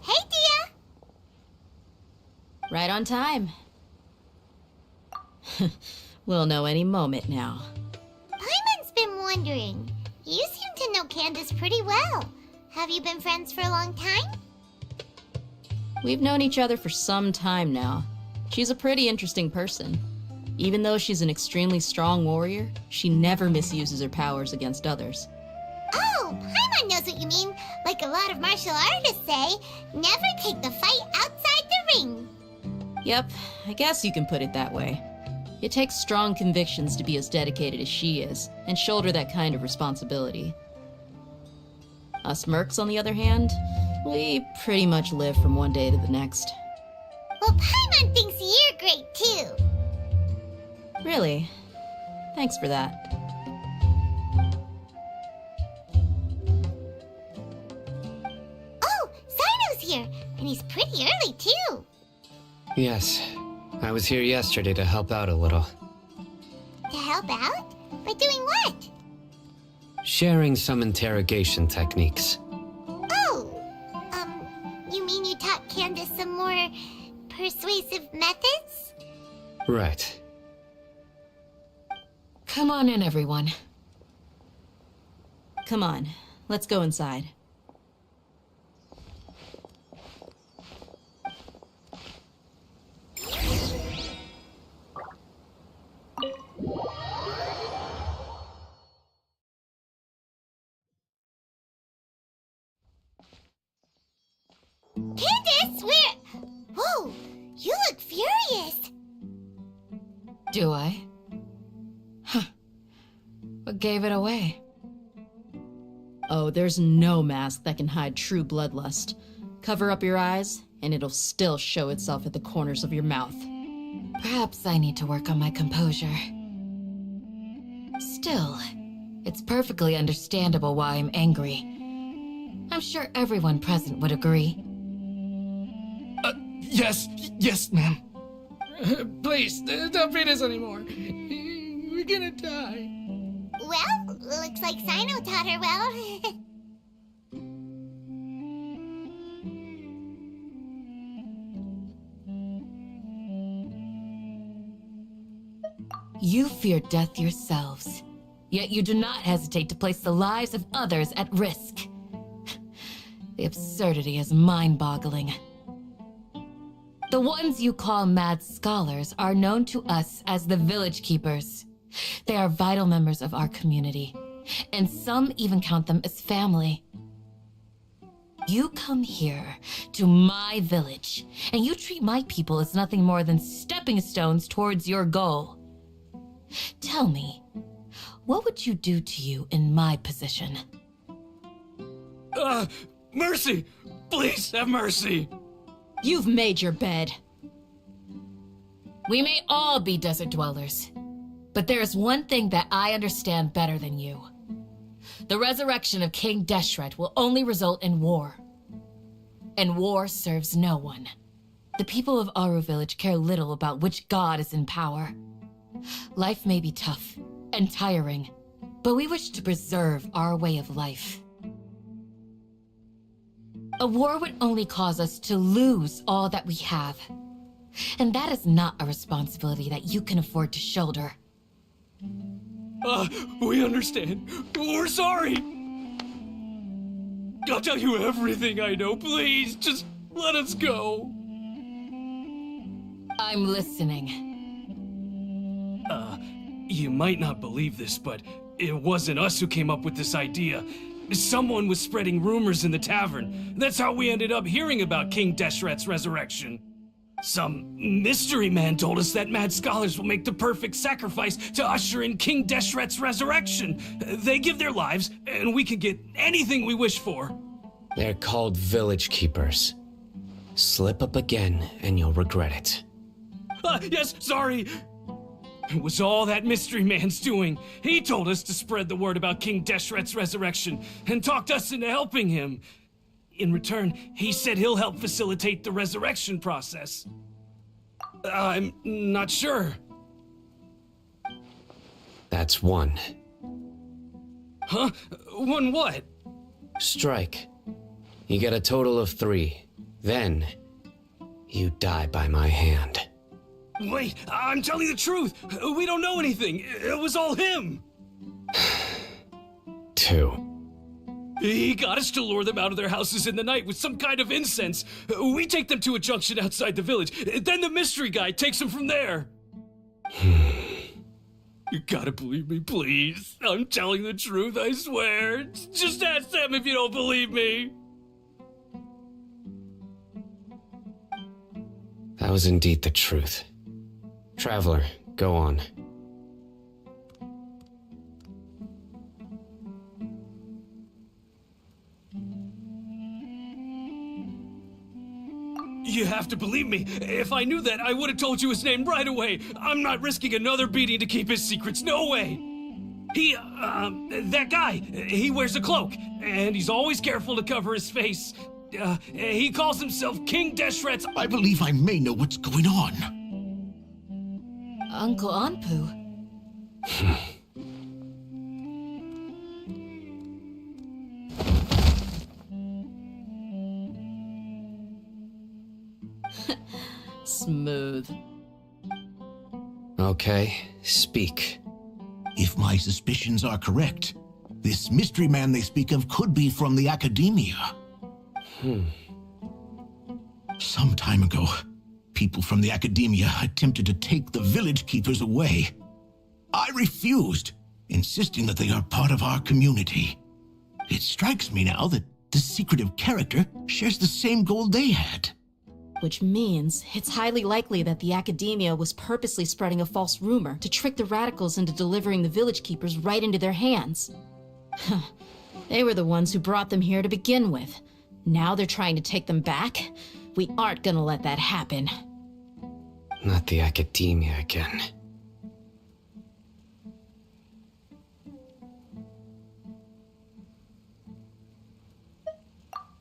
Hey, Dia! Right on time. We'll know any moment now. Paimon's been wondering. You seem to know Candace pretty well. Have you been friends for a long time? We've known each other for some time now. She's a pretty interesting person. Even though she's an extremely strong warrior, she never misuses her powers against others. Oh, Paimon knows what you mean. Like a lot of martial artists say, never take the fight outside the ring. Yep, I guess you can put it that way. It takes strong convictions to be as dedicated as she is, and shoulder that kind of responsibility. Us mercs, on the other hand, we pretty much live from one day to the next. Well, Paimon thinks you're great too. Really? Thanks for that. Oh, Sino's here, and he's pretty early too. Yes, I was here yesterday to help out a little. To help out? By doing what? Sharing some interrogation techniques. Oh, you mean you taught Candace some more persuasive methods? Right. Come on in, everyone. Come on, let's go inside. Candace, where? Whoa, you look furious. Do I? Huh. What gave it away? Oh, there's no mask that can hide true bloodlust. Cover up your eyes, and it'll still show itself at the corners of your mouth. Perhaps I need to work on my composure. Still, it's perfectly understandable why I'm angry. I'm sure everyone present would agree. Yes, ma'am. Please, don't beat us anymore. We're gonna die. Well, looks like Sino taught her well. You fear death yourselves, yet you do not hesitate to place the lives of others at risk. The absurdity is mind-boggling. The ones you call mad scholars are known to us as the Village Keepers. They are vital members of our community, and some even count them as family. You come here to my village, and you treat my people as nothing more than stepping stones towards your goal. Tell me, what would you do to you in my position? Mercy! Please have mercy! You've made your bed. We may all be desert dwellers, but there is one thing that I understand better than you. The resurrection of King Deshret will only result in war. And war serves no one. The people of Aru Village care little about which god is in power. Life may be tough and tiring, but we wish to preserve our way of life. A war would only cause us to lose all that we have. And that is not a responsibility that you can afford to shoulder. We understand. We're sorry. I'll tell you everything I know. Please, just let us go. I'm listening. You might not believe this, but It wasn't us who came up with this idea. Someone was spreading rumors in the tavern. That's how we ended up hearing about King Deshret's resurrection. Some mystery man told us that mad scholars will make the perfect sacrifice to usher in King Deshret's resurrection. They give their lives, and we can get anything we wish for. They're called village keepers. Slip up again, and you'll regret it. Yes, sorry. It was all that mystery man's doing. He told us to spread the word about King Deshret's resurrection, and talked us into helping him. In return, he said he'll help facilitate the resurrection process. I'm not sure. That's one. Huh? One what? Strike. You get a total of 3. Then, you die by my hand. Wait, I'm telling the truth. We don't know anything. It was all him. 2. He got us to lure them out of their houses in the night with some kind of incense. We take them to a junction outside the village. Then the mystery guy takes them from there. You gotta believe me, please. I'm telling the truth, I swear. Just ask them if you don't believe me. That was indeed the truth. Traveler, go on. You have to believe me. If I knew that, I would have told you his name right away. I'm not risking another beating to keep his secrets. No way. That guy, he wears a cloak, and he's always careful to cover his face. He calls himself King Deshret's... I believe I may know what's going on. Uncle Anpu. Smooth. Okay, speak. If my suspicions are correct, this mystery man they speak of could be from the academia. Some time ago, people from the academia attempted to take the village keepers away. I refused, insisting that they are part of our community. It strikes me now that this secretive character shares the same goal they had. Which means it's highly likely that the academia was purposely spreading a false rumor to trick the radicals into delivering the village keepers right into their hands. They were the ones who brought them here to begin with. Now they're trying to take them back? We aren't gonna let that happen. Not the academia again.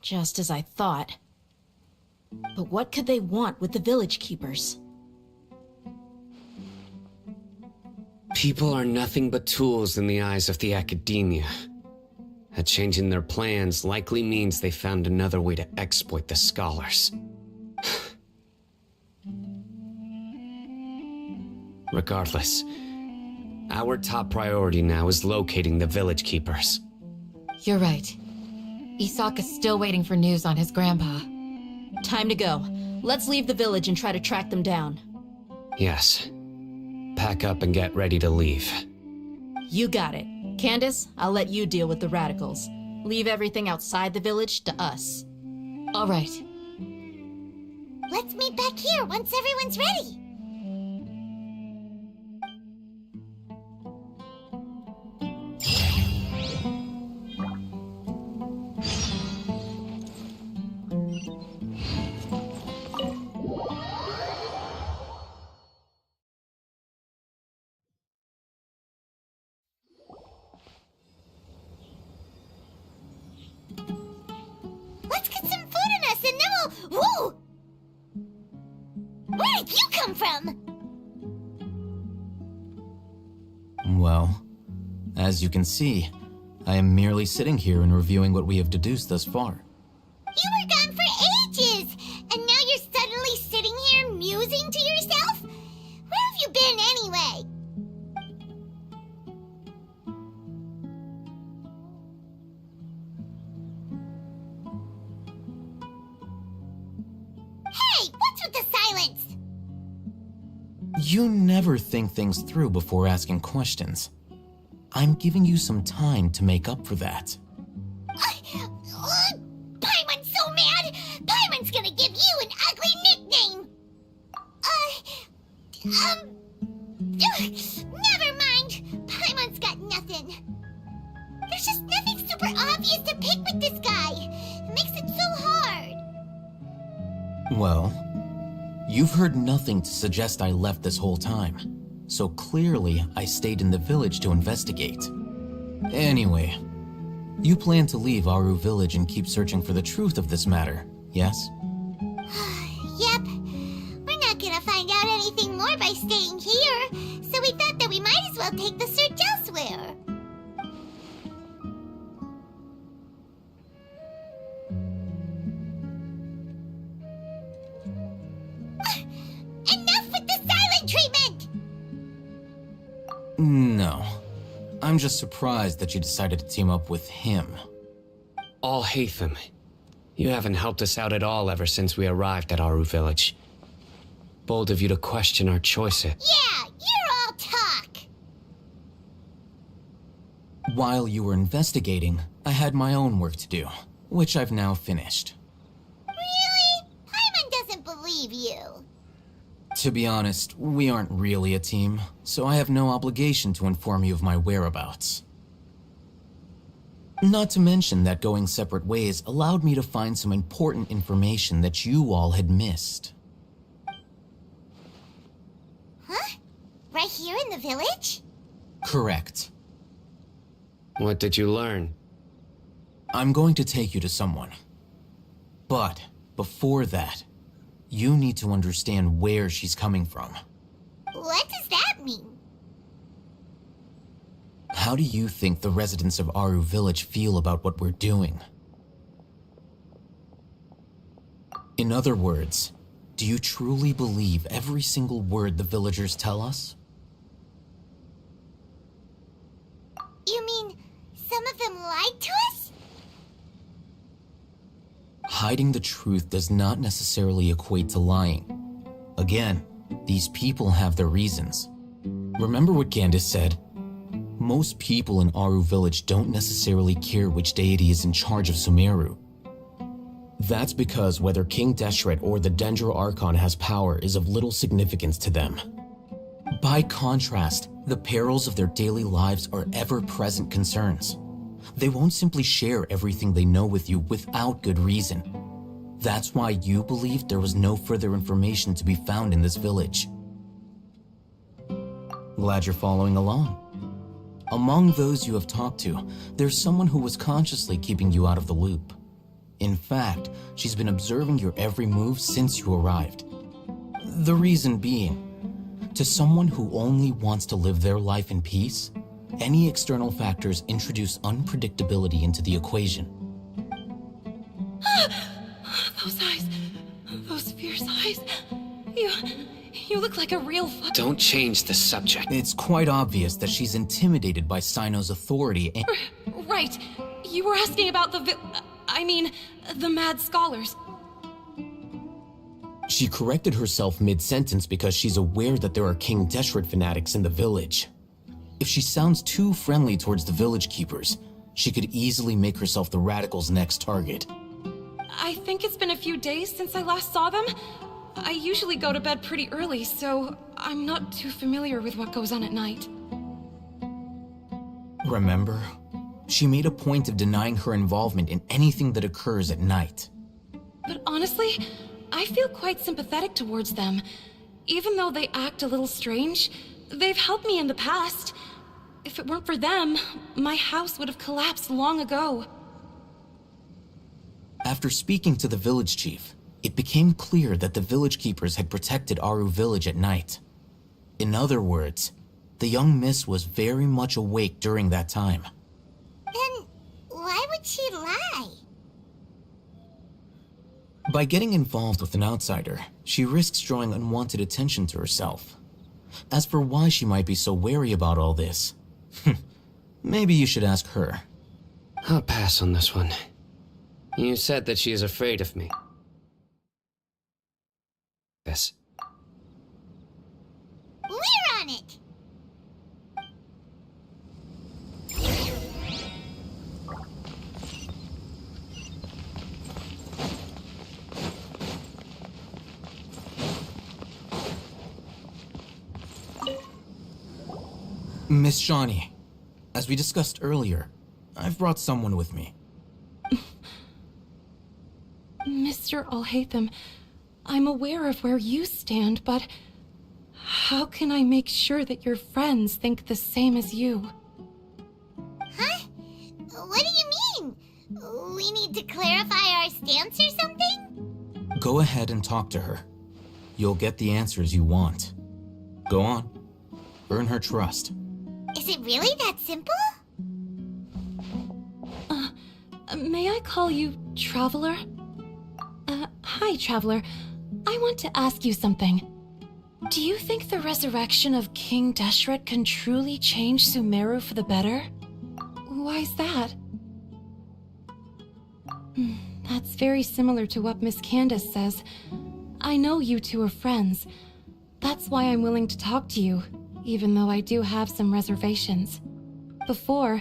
Just as I thought. But what could they want with the village keepers? People are nothing but tools in the eyes of the academia. A change in their plans likely means they found another way to exploit the scholars. Regardless, our top priority now is locating the village keepers. You're right. Isak is still waiting for news on his grandpa. Time to go. Let's leave the village and try to track them down. Yes. Pack up and get ready to leave. You got it. Candace, I'll let you deal with the radicals. Leave everything outside the village to us. All right. Let's meet back here once everyone's ready. Let's get some food in us and then we'll... Whoa! Where did you come from? Well, as you can see, I am merely sitting here and reviewing what we have deduced thus far. You were gone for ages, and now you're suddenly sitting here musing to yourself? Where have you been anyway? Hey, what's with the silence? You never think things through before asking questions. I'm giving you some time to make up for that. Paimon's so mad! Paimon's gonna give you an ugly nickname! Never mind! Paimon's got nothing. There's just nothing super obvious to pick with this guy. It makes it so hard. Well, you've heard nothing to suggest I left this whole time, so clearly I stayed in the village to investigate. Anyway, you plan to leave Aru Village and keep searching for the truth of this matter, yes? Yep. We're not gonna find out anything more by staying here, so we thought that we might as well take the search elsewhere. Enough with the silent treatment! No. I'm just surprised that you decided to team up with him. Alhaitham, you haven't helped us out at all ever since we arrived at Aru Village. Bold of you to question our choices. Yeah, you're all talk! While you were investigating, I had my own work to do, which I've now finished. Really? Paimon doesn't believe you. To be honest, we aren't really a team, so I have no obligation to inform you of my whereabouts. Not to mention that going separate ways allowed me to find some important information that you all had missed. Huh? Right here in the village? Correct. What did you learn? I'm going to take you to someone. But before that, you need to understand where she's coming from. What does that mean? How do you think the residents of Aru Village feel about what we're doing? In other words, do you truly believe every single word the villagers tell us? You mean some of them lied to us? Hiding the truth does not necessarily equate to lying. Again, these people have their reasons. Remember what Candace said? Most people in Aru Village don't necessarily care which deity is in charge of Sumeru. That's because whether King Deshret or the Dendro Archon has power is of little significance to them. By contrast, the perils of their daily lives are ever-present concerns. They won't simply share everything they know with you without good reason. That's why you believed there was no further information to be found in this village. Glad you're following along. Among those you have talked to, there's someone who was consciously keeping you out of the loop. In fact, she's been observing your every move since you arrived. The reason being, to someone who only wants to live their life in peace, any external factors introduce unpredictability into the equation. Those eyes. Those fierce eyes. You look like a real Don't change the subject. It's quite obvious that she's intimidated by Sino's authority and— Right. You were asking about the the mad scholars. She corrected herself mid-sentence because she's aware that there are King Deshret fanatics in the village. If she sounds too friendly towards the village keepers, she could easily make herself the radicals' next target. I think it's been a few days since I last saw them. I usually go to bed pretty early, so I'm not too familiar with what goes on at night. Remember? She made a point of denying her involvement in anything that occurs at night. But honestly, I feel quite sympathetic towards them. Even though they act a little strange, they've helped me in the past. If it weren't for them, my house would have collapsed long ago. After speaking to the village chief, it became clear that the village keepers had protected Aru Village at night. In other words, the young miss was very much awake during that time. Then why would she lie? By getting involved with an outsider, she risks drawing unwanted attention to herself. As for why she might be so wary about all this, maybe you should ask her. I'll pass on this one. You said that she is afraid of me. Yes. We're on it! Miss Shawnee, as we discussed earlier, I've brought someone with me. Mr. Alhaitham, I'm aware of where you stand, but how can I make sure that your friends think the same as you? Huh? What do you mean? We need to clarify our stance or something? Go ahead and talk to her. You'll get the answers you want. Go on. Earn her trust. Is it really that simple? May I call you Traveler? Hi, Traveler. I want to ask you something. Do you think the resurrection of King Deshret can truly change Sumeru for the better? Why's that? That's very similar to what Miss Candace says. I know you two are friends. That's why I'm willing to talk to you, even though I do have some reservations. Before,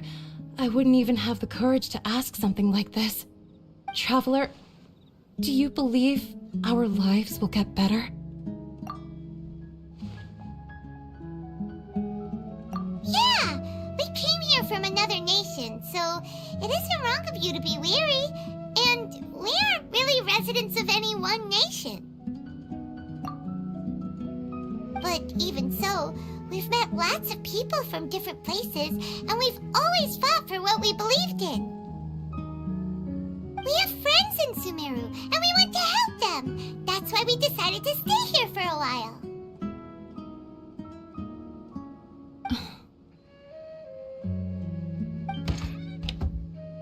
I wouldn't even have the courage to ask something like this. Traveler, do you believe our lives will get better? Yeah! We came here from another nation, so it isn't wrong of you to be weary. And we aren't really residents of any one nation. But even so, we've met lots of people from different places, and we've always fought for what we believed in. We have friends in Sumeru, and we want to help them. That's why we decided to stay here for a while.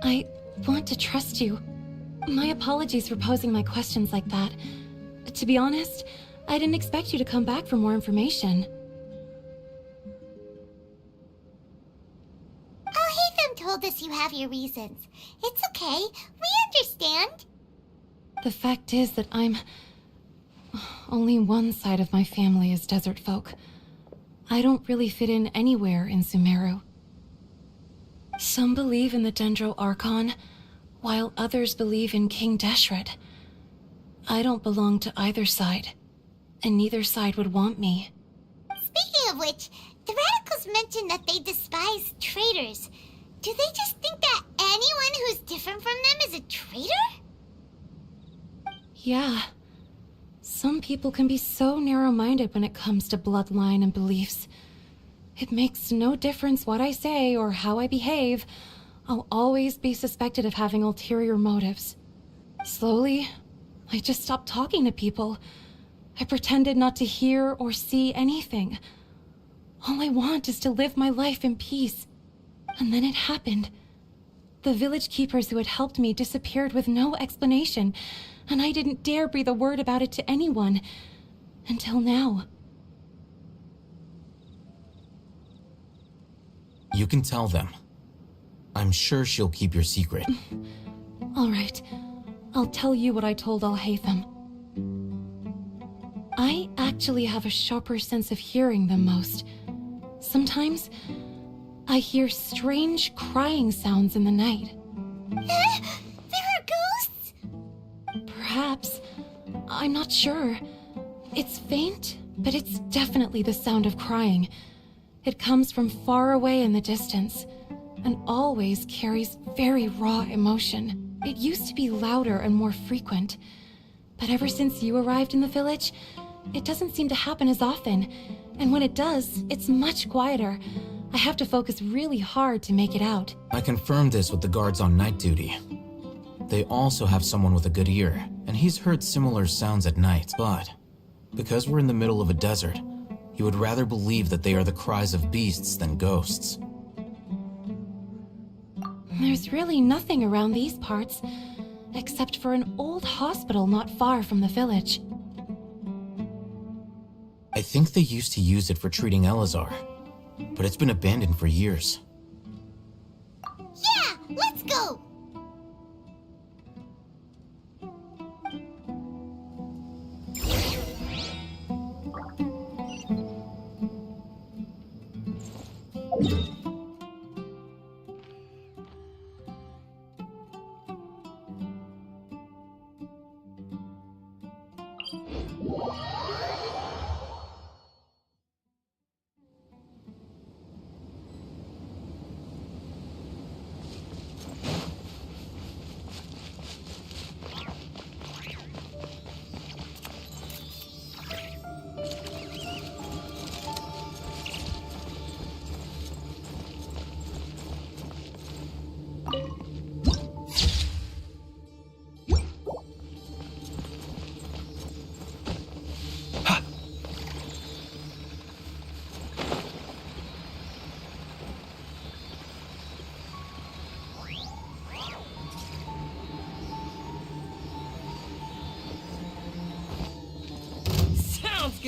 I want to trust you. My apologies for posing my questions like that. To be honest, I didn't expect you to come back for more information. Alhaitham told us you have your reasons. It's okay. We understand. The fact is that only one side of my family is desert folk. I don't really fit in anywhere in Sumeru. Some believe in the Dendro Archon, while others believe in King Deshret. I don't belong to either side, and neither side would want me. Speaking of which, the radicals mentioned that they despise traitors. Do they just think that anyone who's different from them is a traitor? Yeah. Some people can be so narrow-minded when it comes to bloodline and beliefs. It makes no difference what I say or how I behave. I'll always be suspected of having ulterior motives. Slowly, I just stopped talking to people. I pretended not to hear or see anything. All I want is to live my life in peace. And then it happened. The village keepers who had helped me disappeared with no explanation, and I didn't dare breathe a word about it to anyone. Until now. You can tell them. I'm sure she'll keep your secret. All right. I'll tell you what I told Alhaitham. I actually have a sharper sense of hearing than most. Sometimes, I hear strange crying sounds in the night. There are ghosts? Perhaps. I'm not sure. It's faint, but it's definitely the sound of crying. It comes from far away in the distance, and always carries very raw emotion. It used to be louder and more frequent, but ever since you arrived in the village, it doesn't seem to happen as often, and when it does, it's much quieter. I have to focus really hard to make it out. I confirmed this with the guards on night duty. They also have someone with a good ear, and he's heard similar sounds at night, but because we're in the middle of a desert, he would rather believe that they are the cries of beasts than ghosts. There's really nothing around these parts, except for an old hospital not far from the village. I think they used to use it for treating Elazar, but it's been abandoned for years. Yeah, let's go!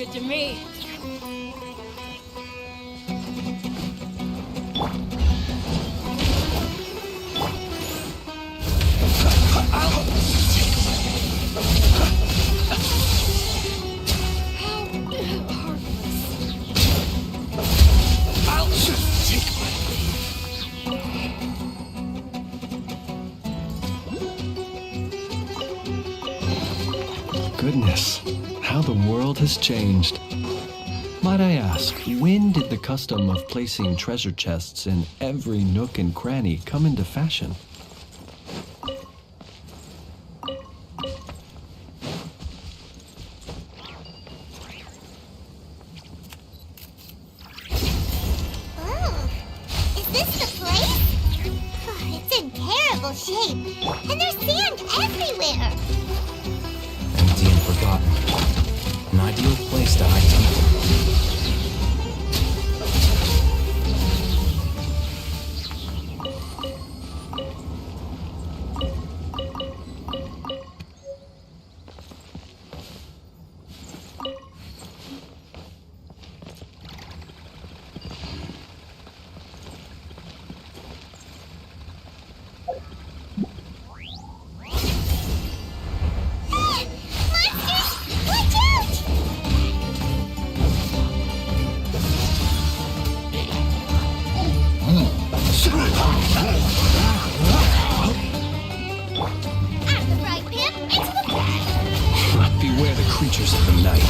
good to me. Goodness, how the world has changed. Might I ask, when did the custom of placing treasure chests in every nook and cranny come into fashion? Oh, is this the place? It's in terrible shape, and there's sand everywhere. Empty and forgotten. An ideal place to hide people. Beware the creatures of the night.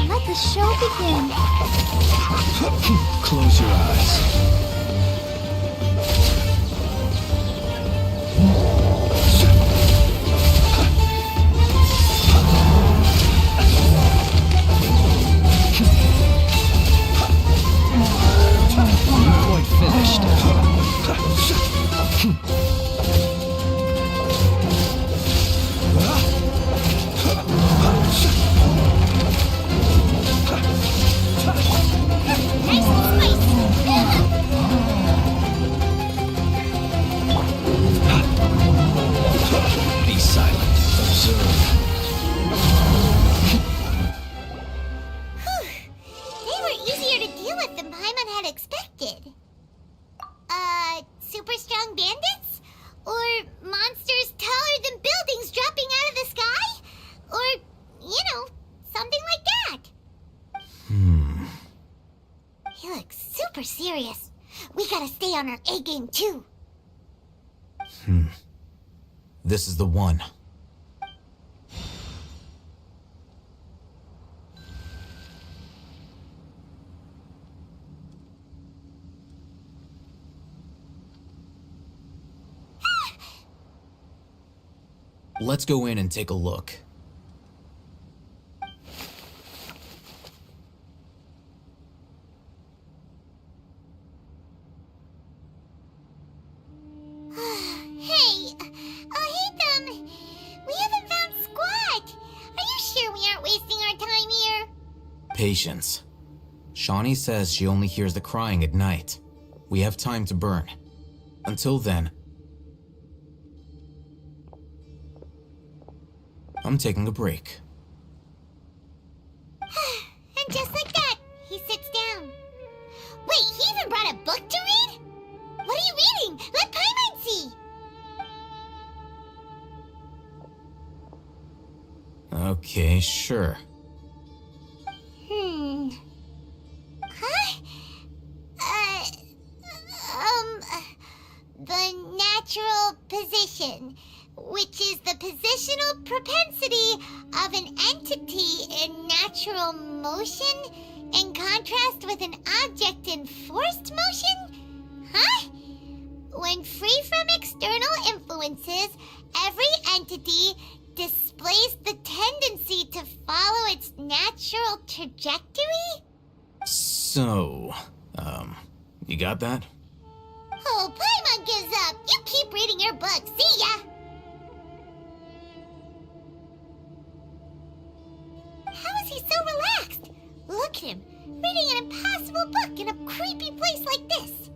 Let the show begin. Close your eyes. Be silent. Observe. They were easier to deal with than Paimon had expected. Super strong bandits? Or monsters taller than buildings dropping out of the sky? Or, something like that. He looks super serious. We gotta stay on our A game too. This is the one. Let's go in and take a look. Hey, Ethan, we haven't found squat. Are you sure we aren't wasting our time here? Patience. Shawnee says she only hears the crying at night. We have time to burn. Until then, I'm taking a break. And just like that, he sits down. Wait, he even brought a book to read? What are you reading? Let Paimon see. Okay, sure. Huh? The natural position, which is the positional propensity of an entity in natural motion in contrast with an object in forced motion? Huh? When free from external influences, every entity displays the tendency to follow its natural trajectory? So, you got that? Oh, Paimon gives up. You keep reading your book. See ya. Reading an impossible book in a creepy place like this.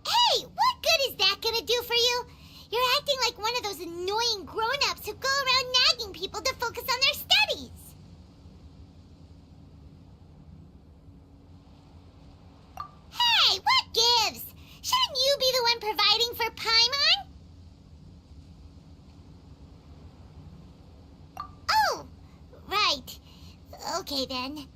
Hey, what good is that gonna do for you? You're acting like one of those annoying grown-ups who go around nagging people to focus on their studies. Hey, what gives? Shouldn't you be the one providing for Paimon? Oh, right. Okay then.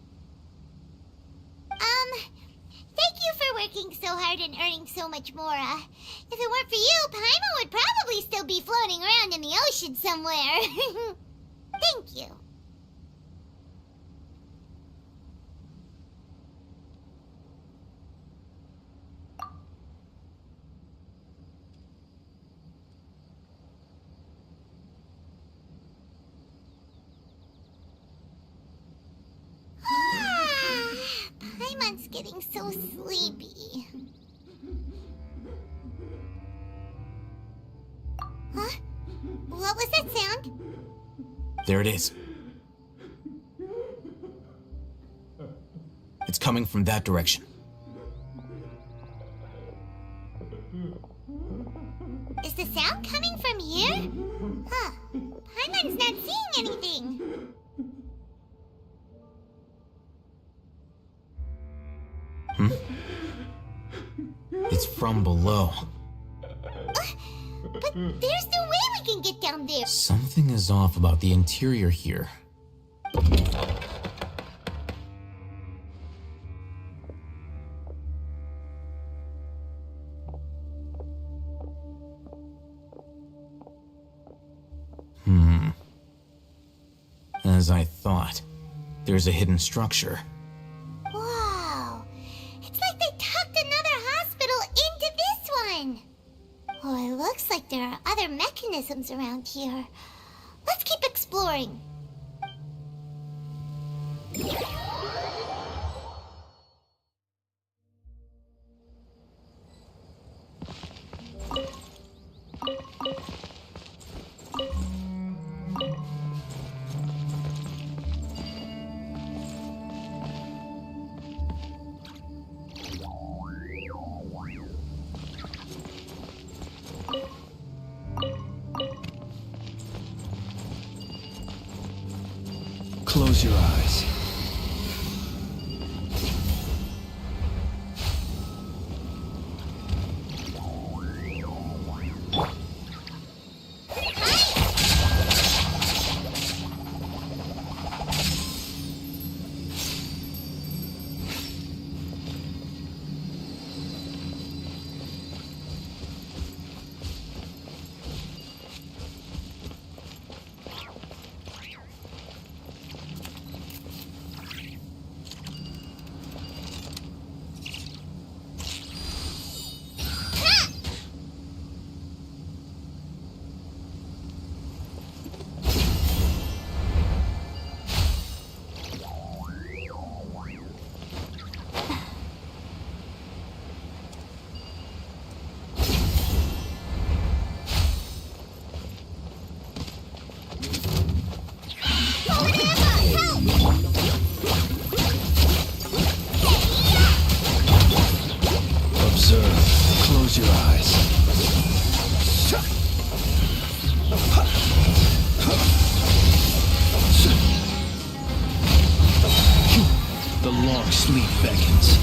Thank you for working so hard and earning so much more. If it weren't for you, Paimon would probably still be floating around in the ocean somewhere. Thank you. Paimon's getting so sleepy. Huh? What was that sound? There it is. It's coming from that direction. Is the sound coming from here? Huh. Paimon's not seeing anything. It's from below. But there's no way we can get down there. Something is off about the interior here. As I thought, there's a hidden structure. Wow. It's like they tucked another hospital into this one. Oh, it looks like there are other mechanisms around here. Let's keep exploring. Close your eyes. Observe. Close your eyes. The long sleep beckons.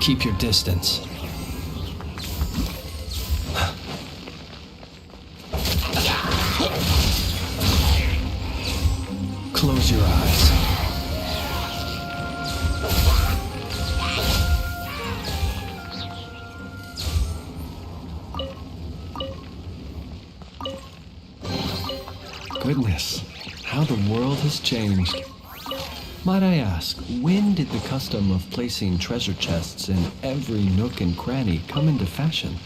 Keep your distance. Close your eyes. Goodness, how the world has changed. Might I ask, when did the custom of placing treasure chests in every nook and cranny come into fashion?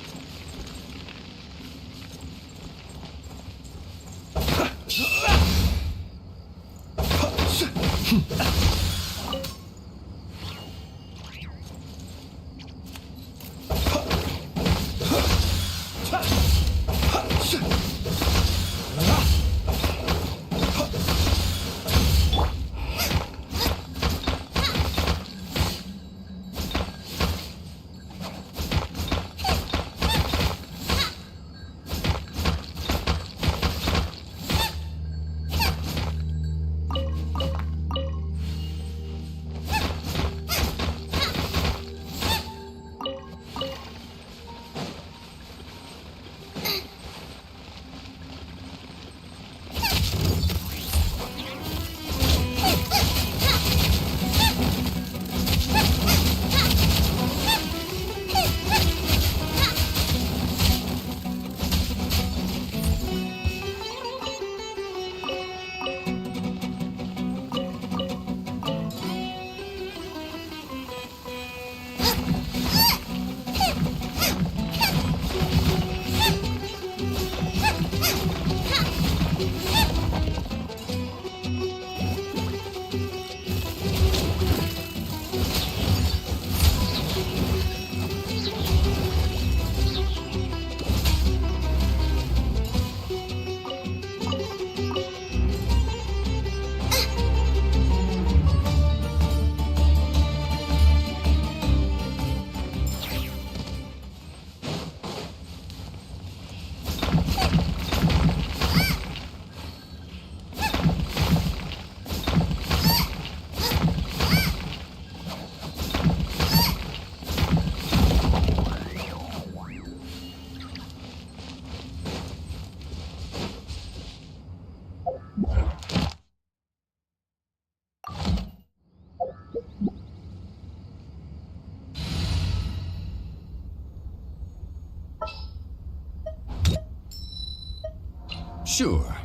Sure.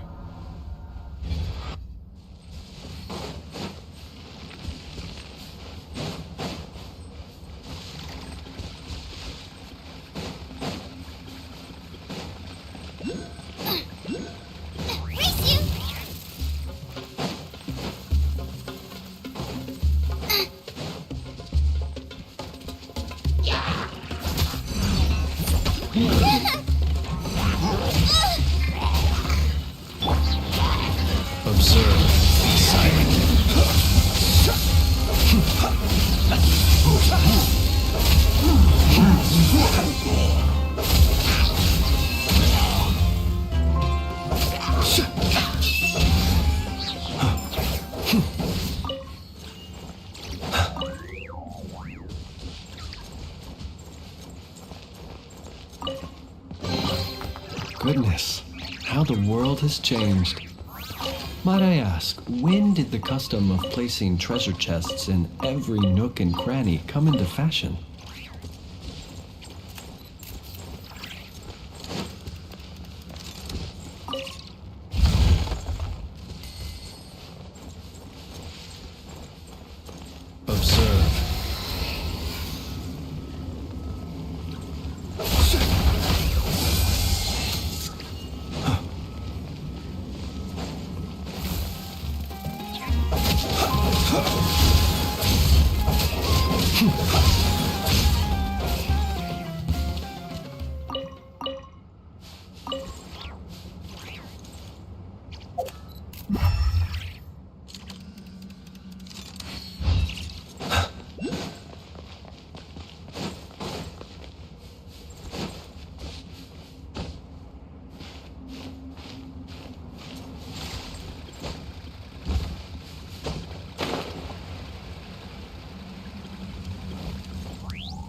Observe, be silent. Goodness, how the world has changed. Might I ask, when did the custom of placing treasure chests in every nook and cranny come into fashion? Observe.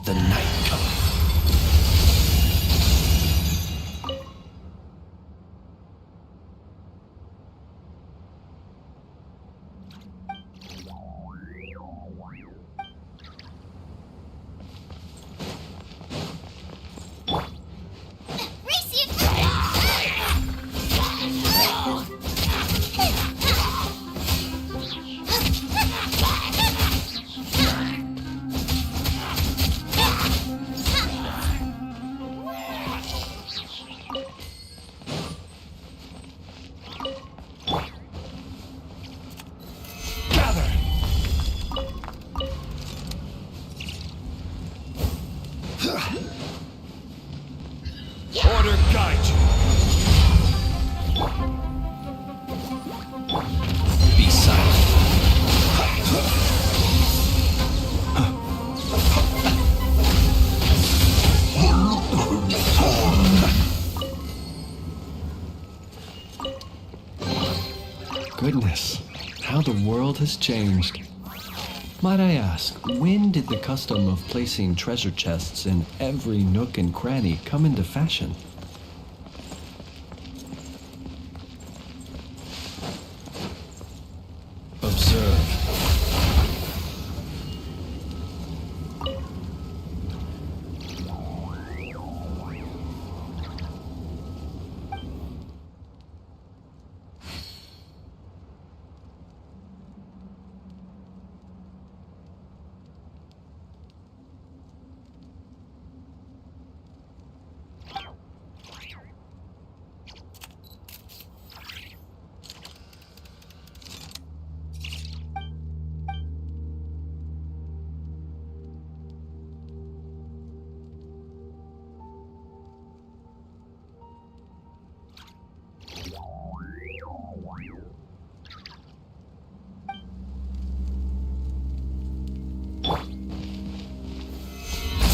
the night coming. Order guide you. Be silent. Goodness, how the world has changed. Might I ask, when did the custom of placing treasure chests in every nook and cranny come into fashion? Observe.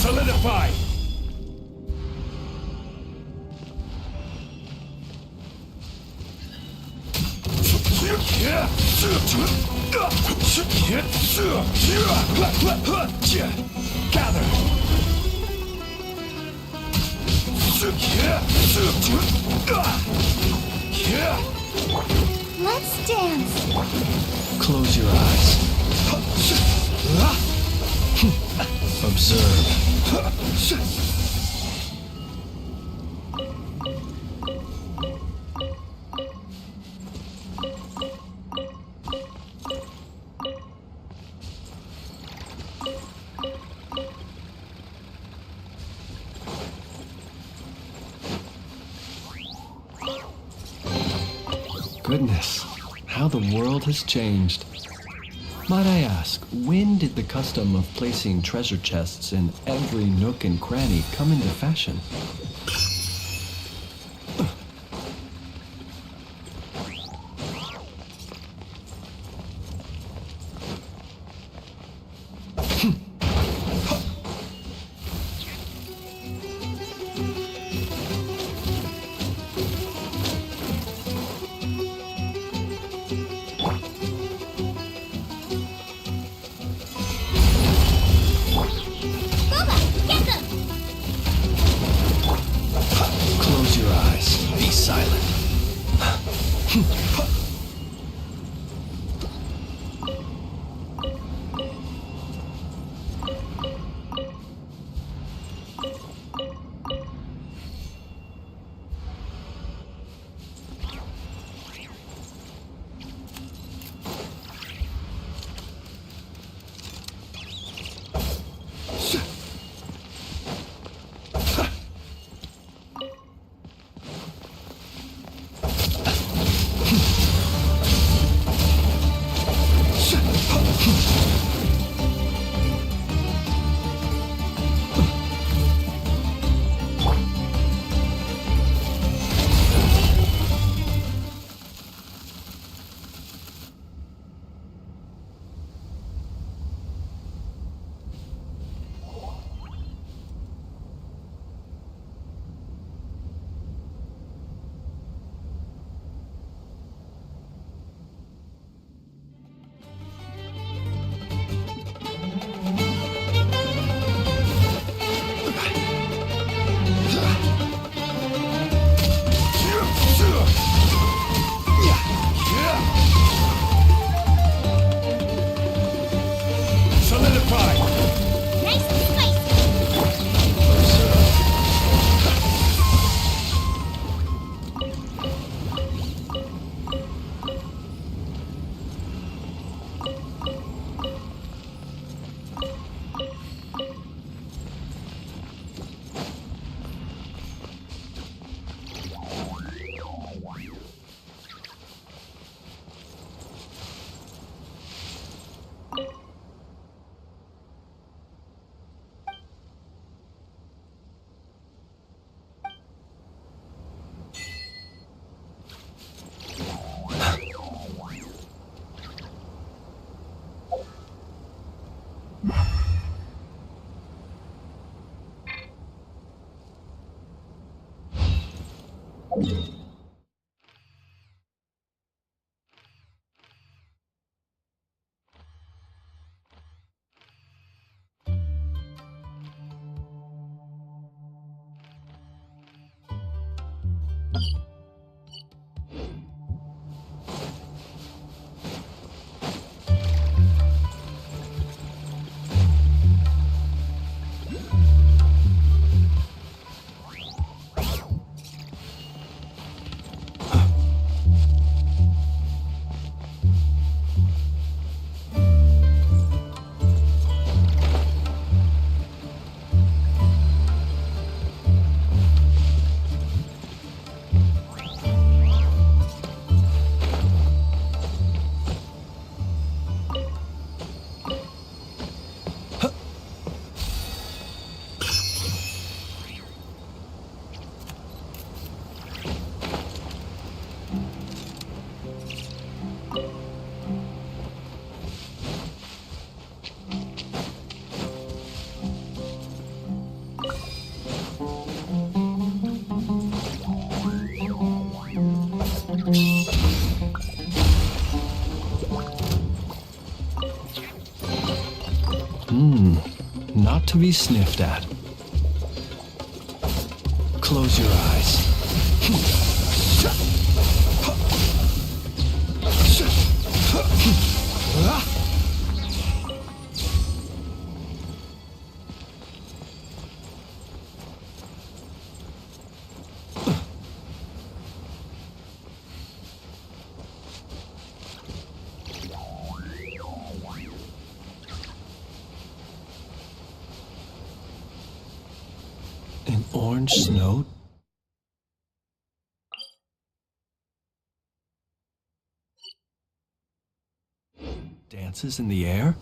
Solidify! Gather! Let's dance. Close your eyes. Observe. Goodness, how the world has changed. Might I ask, when did the custom of placing treasure chests in every nook and cranny come into fashion? Not to be sniffed at. Close your eyes. An orange snow? Dances in the air?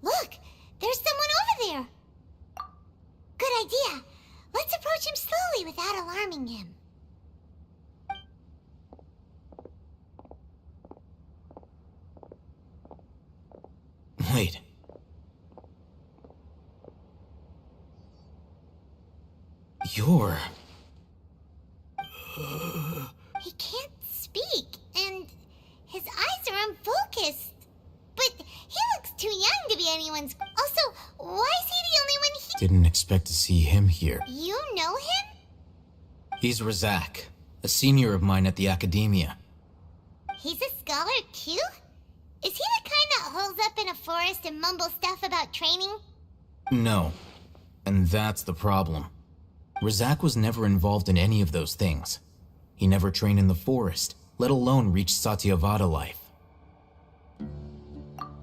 Look! There's someone over there! Good idea. Let's approach him slowly without alarming him. Wait. You're... He can't speak, and his eyes are unfocused. But he looks too young to be anyone's... Also, why is he the only one here? Didn't expect to see him here. You know him? He's Razak, a senior of mine at the Academia. He's a scholar too? Is he the kind that holes up in a forest and mumbles stuff about training? No. And that's the problem. Razak was never involved in any of those things. He never trained in the forest, let alone reach Satyavada life.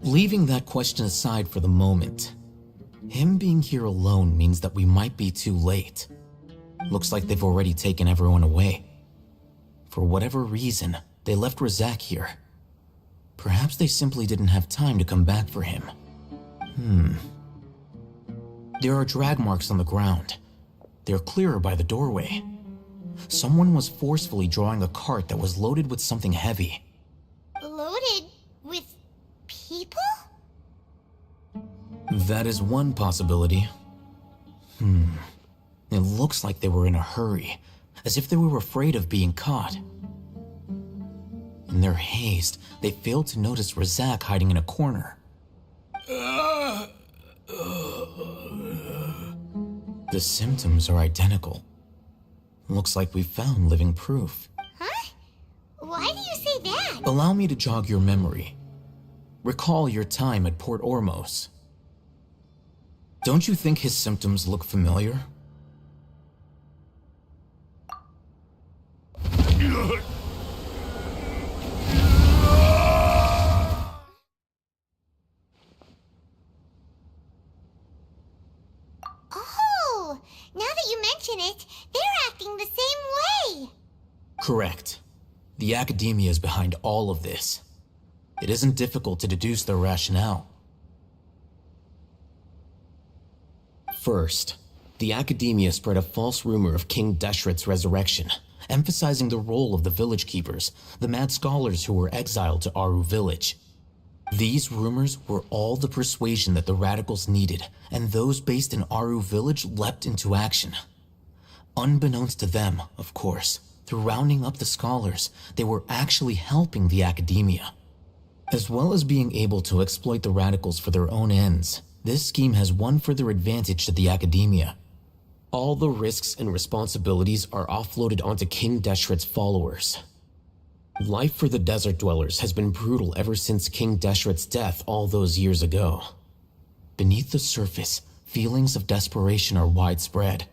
Leaving that question aside for the moment, him being here alone means that we might be too late. Looks like they've already taken everyone away. For whatever reason, they left Razak here. Perhaps they simply didn't have time to come back for him. There are drag marks on the ground. They're clearer by the doorway. Someone was forcefully drawing a cart that was loaded with something heavy. Loaded with people? That is one possibility. It looks like they were in a hurry, as if they were afraid of being caught. In their haste, they failed to notice Razak hiding in a corner. The symptoms are identical. Looks like we found living proof. Huh? Why do you say that? Allow me to jog your memory. Recall your time at Port Ormos. Don't you think his symptoms look familiar? Oh, now that you mention it, they're acting the same way. Correct. The Academia is behind all of this. It isn't difficult to deduce their rationale. First, the Academia spread a false rumor of King Deshret's resurrection, emphasizing the role of the village keepers, the mad scholars who were exiled to Aru village. These rumors were all the persuasion that the radicals needed, and those based in Aru village leapt into action. Unbeknownst to them, of course, through rounding up the scholars, they were actually helping the Academia. As well as being able to exploit the radicals for their own ends, this scheme has one further advantage to the Academia. All the risks and responsibilities are offloaded onto King Deshret's followers. Life for the desert dwellers has been brutal ever since King Deshret's death all those years ago. Beneath the surface, feelings of desperation are widespread.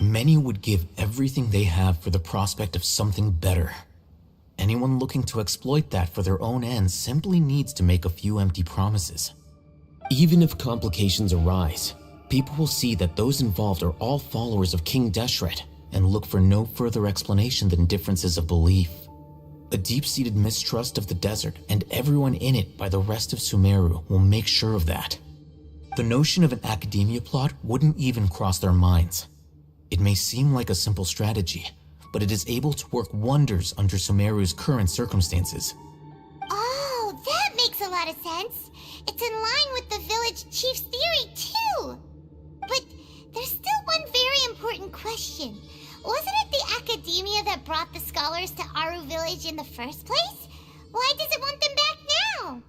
Many would give everything they have for the prospect of something better. Anyone looking to exploit that for their own ends simply needs to make a few empty promises. Even if complications arise, people will see that those involved are all followers of King Deshret and look for no further explanation than differences of belief. A deep-seated mistrust of the desert and everyone in it by the rest of Sumeru will make sure of that. The notion of an Academia plot wouldn't even cross their minds. It may seem like a simple strategy, but it is able to work wonders under Sumeru's current circumstances. Oh, that makes a lot of sense. It's in line with the village chief's theory, too. But there's still one very important question. Wasn't it the Academia that brought the scholars to Aru village in the first place? Why does it want them back now?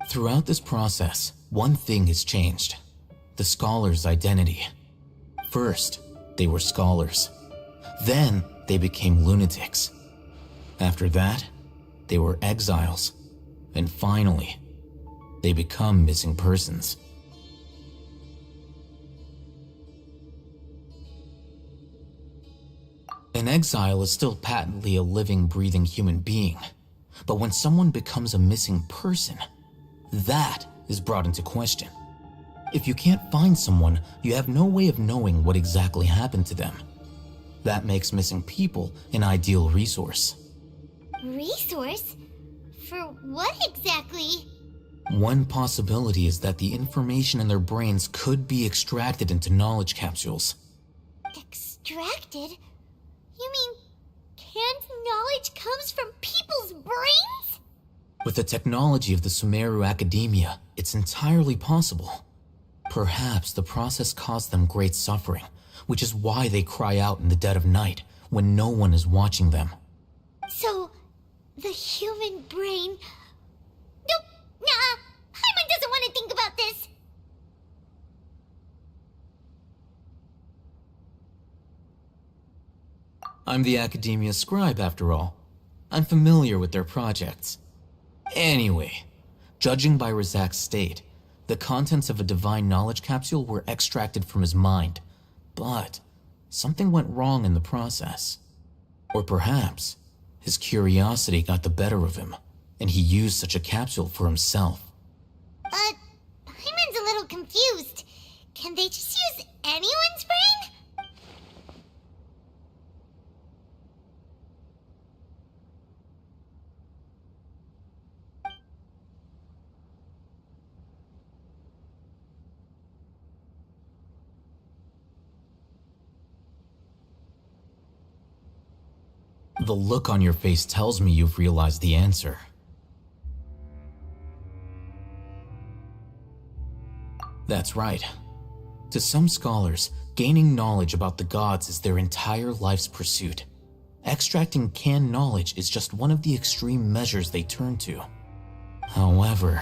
Throughout this process, one thing has changed. The scholars' identity. First, they were scholars. Then, they became lunatics. After that, they were exiles. And finally, they become missing persons. An exile is still patently a living, breathing human being. But when someone becomes a missing person, that is brought into question. If you can't find someone, you have no way of knowing what exactly happened to them. That makes missing people an ideal resource. Resource? For what exactly? One possibility is that the information in their brains could be extracted into knowledge capsules. Extracted? You mean canned knowledge comes from people's brains? With the technology of the Sumeru Academia, it's entirely possible. Perhaps the process caused them great suffering, which is why they cry out in the dead of night, when no one is watching them. So, the human brain... Nope, nah, Paimon doesn't want to think about this. I'm the Academia scribe, after all. I'm familiar with their projects. Anyway, judging by Razak's state, the contents of a divine knowledge capsule were extracted from his mind, but something went wrong in the process. Or perhaps his curiosity got the better of him, and he used such a capsule for himself. Paimon's a little confused. Can they just use anyone's brain? The look on your face tells me you've realized the answer. That's right. To some scholars, gaining knowledge about the gods is their entire life's pursuit. Extracting canned knowledge is just one of the extreme measures they turn to. However,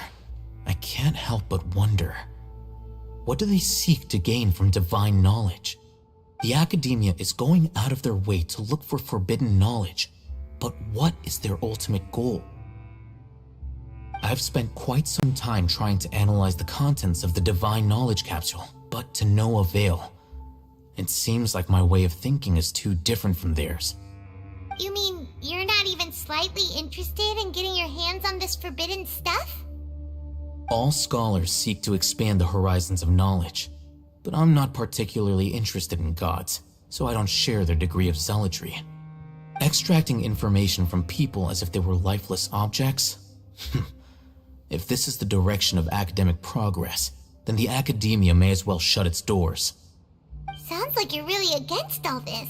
I can't help but wonder, what do they seek to gain from divine knowledge? The Academia is going out of their way to look for forbidden knowledge, but what is their ultimate goal? I've spent quite some time trying to analyze the contents of the divine knowledge capsule, but to no avail. It seems like my way of thinking is too different from theirs. You mean you're not even slightly interested in getting your hands on this forbidden stuff? All scholars seek to expand the horizons of knowledge, but I'm not particularly interested in gods, so I don't share their degree of zealotry. Extracting information from people as if they were lifeless objects? If this is the direction of academic progress, then the Academia may as well shut its doors. Sounds like you're really against all this.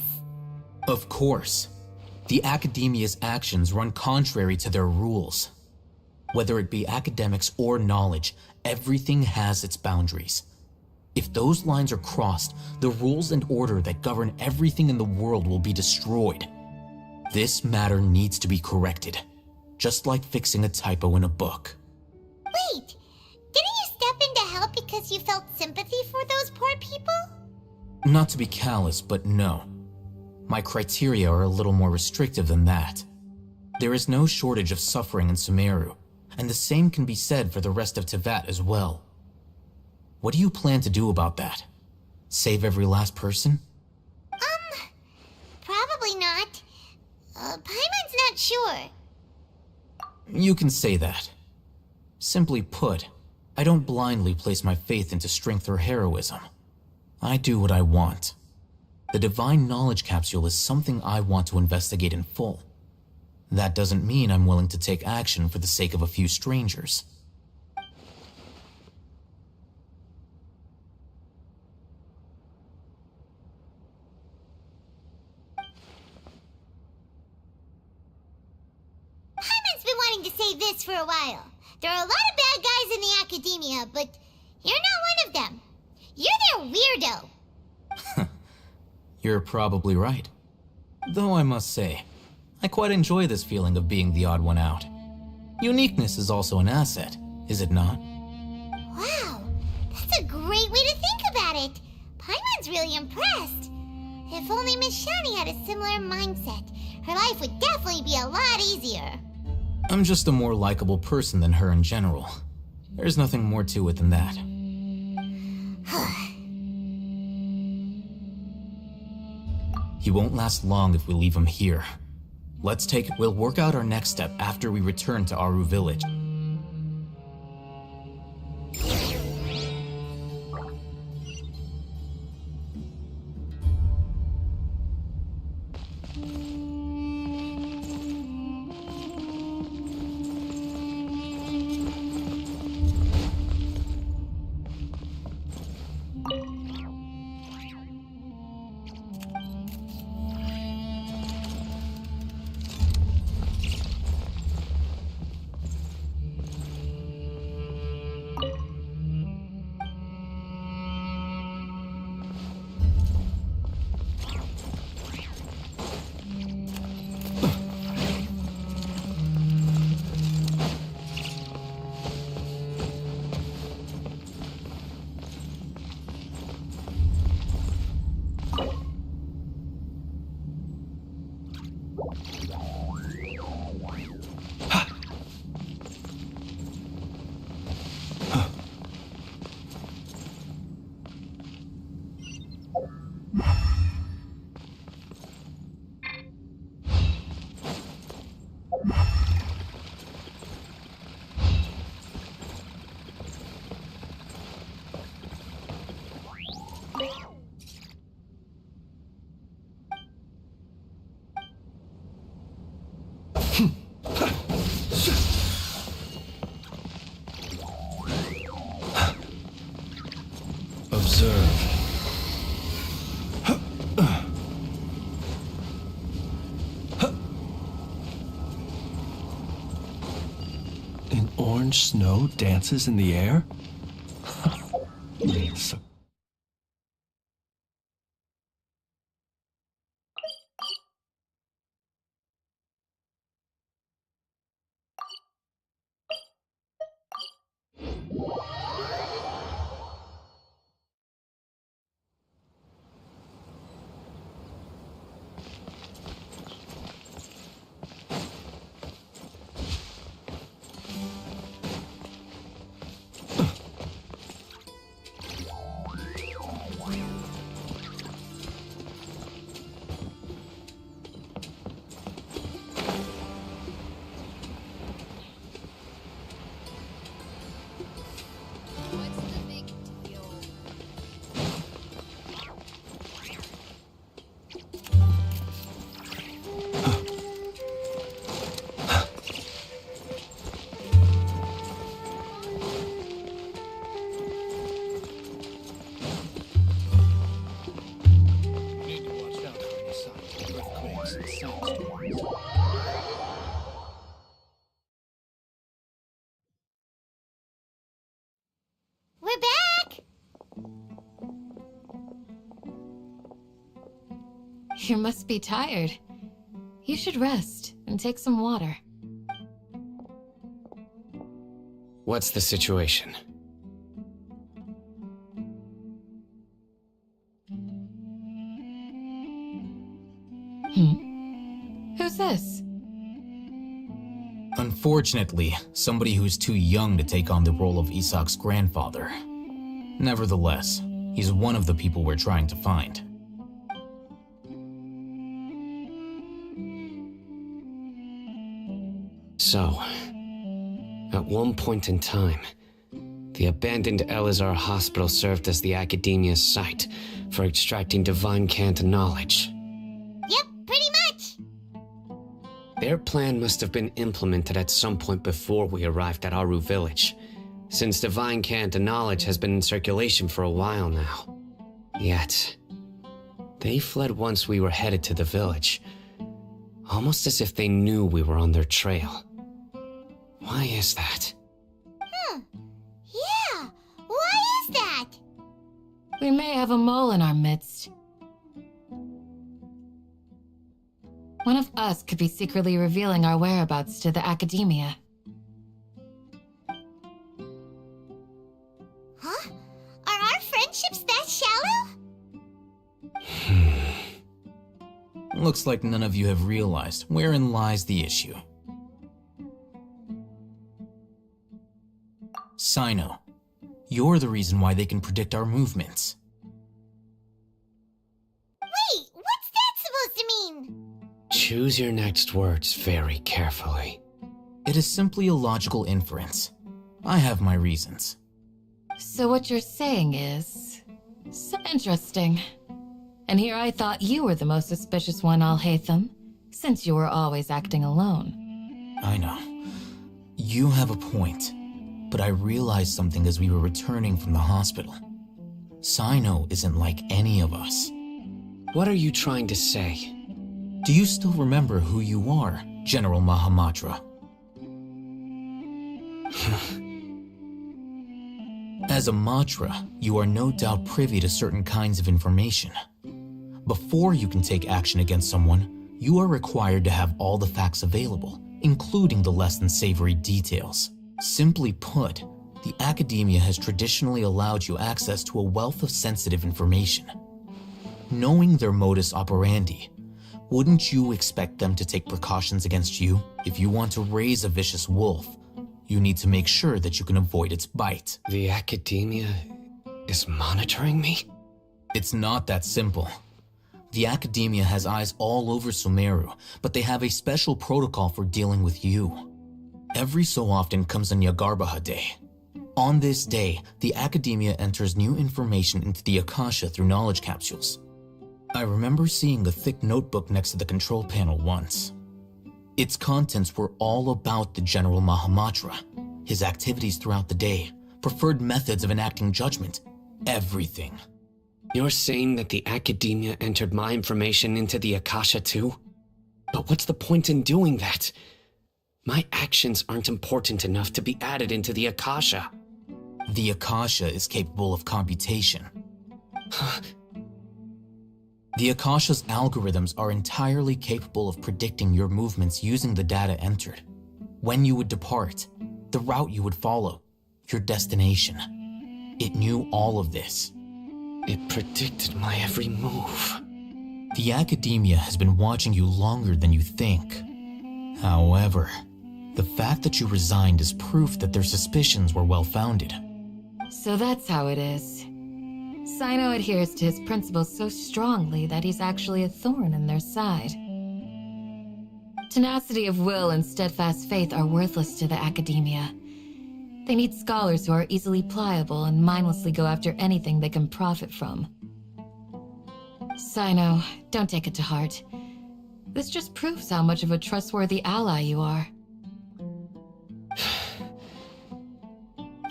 Of course. The Academia's actions run contrary to their rules. Whether it be academics or knowledge, everything has its boundaries. If those lines are crossed, the rules and order that govern everything in the world will be destroyed. This matter needs to be corrected, just like fixing a typo in a book. Wait, didn't you step in to help because you felt sympathy for those poor people? Not to be callous, but no. My criteria are a little more restrictive than that. There is no shortage of suffering in Sumeru, and the same can be said for the rest of Teyvat as well. What do you plan to do about that? Save every last person? Probably not. Paimon's not sure. You can say that. Simply put, I don't blindly place my faith into strength or heroism. I do what I want. The divine knowledge capsule is something I want to investigate in full. That doesn't mean I'm willing to take action for the sake of a few strangers. Paimon's been wanting to say this for a while. There are a lot of bad guys in the Academia, but you're not one of them. You're their weirdo. You're probably right. Though I must say, I quite enjoy this feeling of being the odd one out. Uniqueness is also an asset, is it not? Wow, that's a great way to think about it. Paimon's really impressed. If only Miss Shani had a similar mindset, her life would definitely be a lot easier. I'm just a more likable person than her in general. There's nothing more to it than that. He won't last long if we leave him here. We'll work out our next step after we return to Aru Village. Observe. An orange snow dances in the air? So We're back! You must be tired. You should rest and take some water. What's the situation? Who's this? Unfortunately, somebody who's too young to take on the role of Isak's grandfather. Nevertheless, he's one of the people we're trying to find. So, at one point in time, the abandoned Elazar Hospital served as the Academia's site for extracting divine cant knowledge. Yep, pretty much. Their plan must have been implemented at some point before we arrived at Aru Village, since divine cant knowledge has been in circulation for a while now. Yet, they fled once we were headed to the village, almost as if they knew we were on their trail. Why is that? Yeah, why is that? We may have a mole in our midst. One of us could be secretly revealing our whereabouts to the Academia. Huh? Are our friendships that shallow? Looks like none of you have realized wherein lies the issue. Sino, you're the reason why they can predict our movements. Wait, what's that supposed to mean? Choose your next words very carefully. It is simply a logical inference. I have my reasons. So what you're saying is... so interesting. And here I thought you were the most suspicious one, Al-Haytham, since you were always acting alone. I know. You have a point. But I realized something as we were returning from the hospital. Sino isn't like any of us. What are you trying to say? Do you still remember who you are, General Mahamatra? As a Matra, you are no doubt privy to certain kinds of information. Before you can take action against someone, you are required to have all the facts available, including the less than savory details. Simply put, the Academia has traditionally allowed you access to a wealth of sensitive information. Knowing their modus operandi, wouldn't you expect them to take precautions against you? If you want to raise a vicious wolf, you need to make sure that you can avoid its bite. The academia is monitoring me? It's not that simple. The academia has eyes all over Sumeru, but they have a special protocol for dealing with you. Every so often comes a Nyagarbaha Day. On this day, the academia enters new information into the Akasha through knowledge capsules. I remember seeing a thick notebook next to the control panel once. Its contents were all about the General Mahamatra, his activities throughout the day, preferred methods of enacting judgment, everything. You're saying that the academia entered my information into the Akasha too? But what's the point in doing that? My actions aren't important enough to be added into the Akasha. The Akasha is capable of computation. The Akasha's algorithms are entirely capable of predicting your movements using the data entered. When you would depart, the route you would follow, your destination. It knew all of this. It predicted my every move. The academia has been watching you longer than you think. However, the fact that you resigned is proof that their suspicions were well-founded. So that's how it is. Sino adheres to his principles so strongly that he's actually a thorn in their side. Tenacity of will and steadfast faith are worthless to the academia. They need scholars who are easily pliable and mindlessly go after anything they can profit from. Sino, don't take it to heart. This just proves how much of a trustworthy ally you are.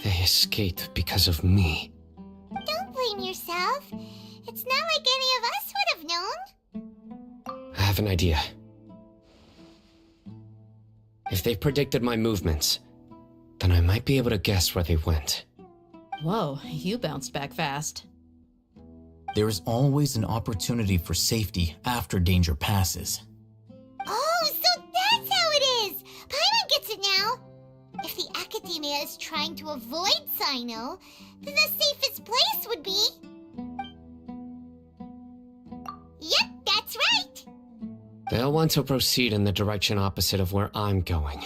They escaped because of me. Don't blame yourself. It's not like any of us would have known. I have an idea. If they predicted my movements, then I might be able to guess where they went. Whoa, you bounced back fast. There is always an opportunity for safety after danger passes. Oh, so that's how it is! Paimon gets it now! If the academia is trying to avoid Sino, then the safest place would be... Yep, that's right! They'll want to proceed in the direction opposite of where I'm going.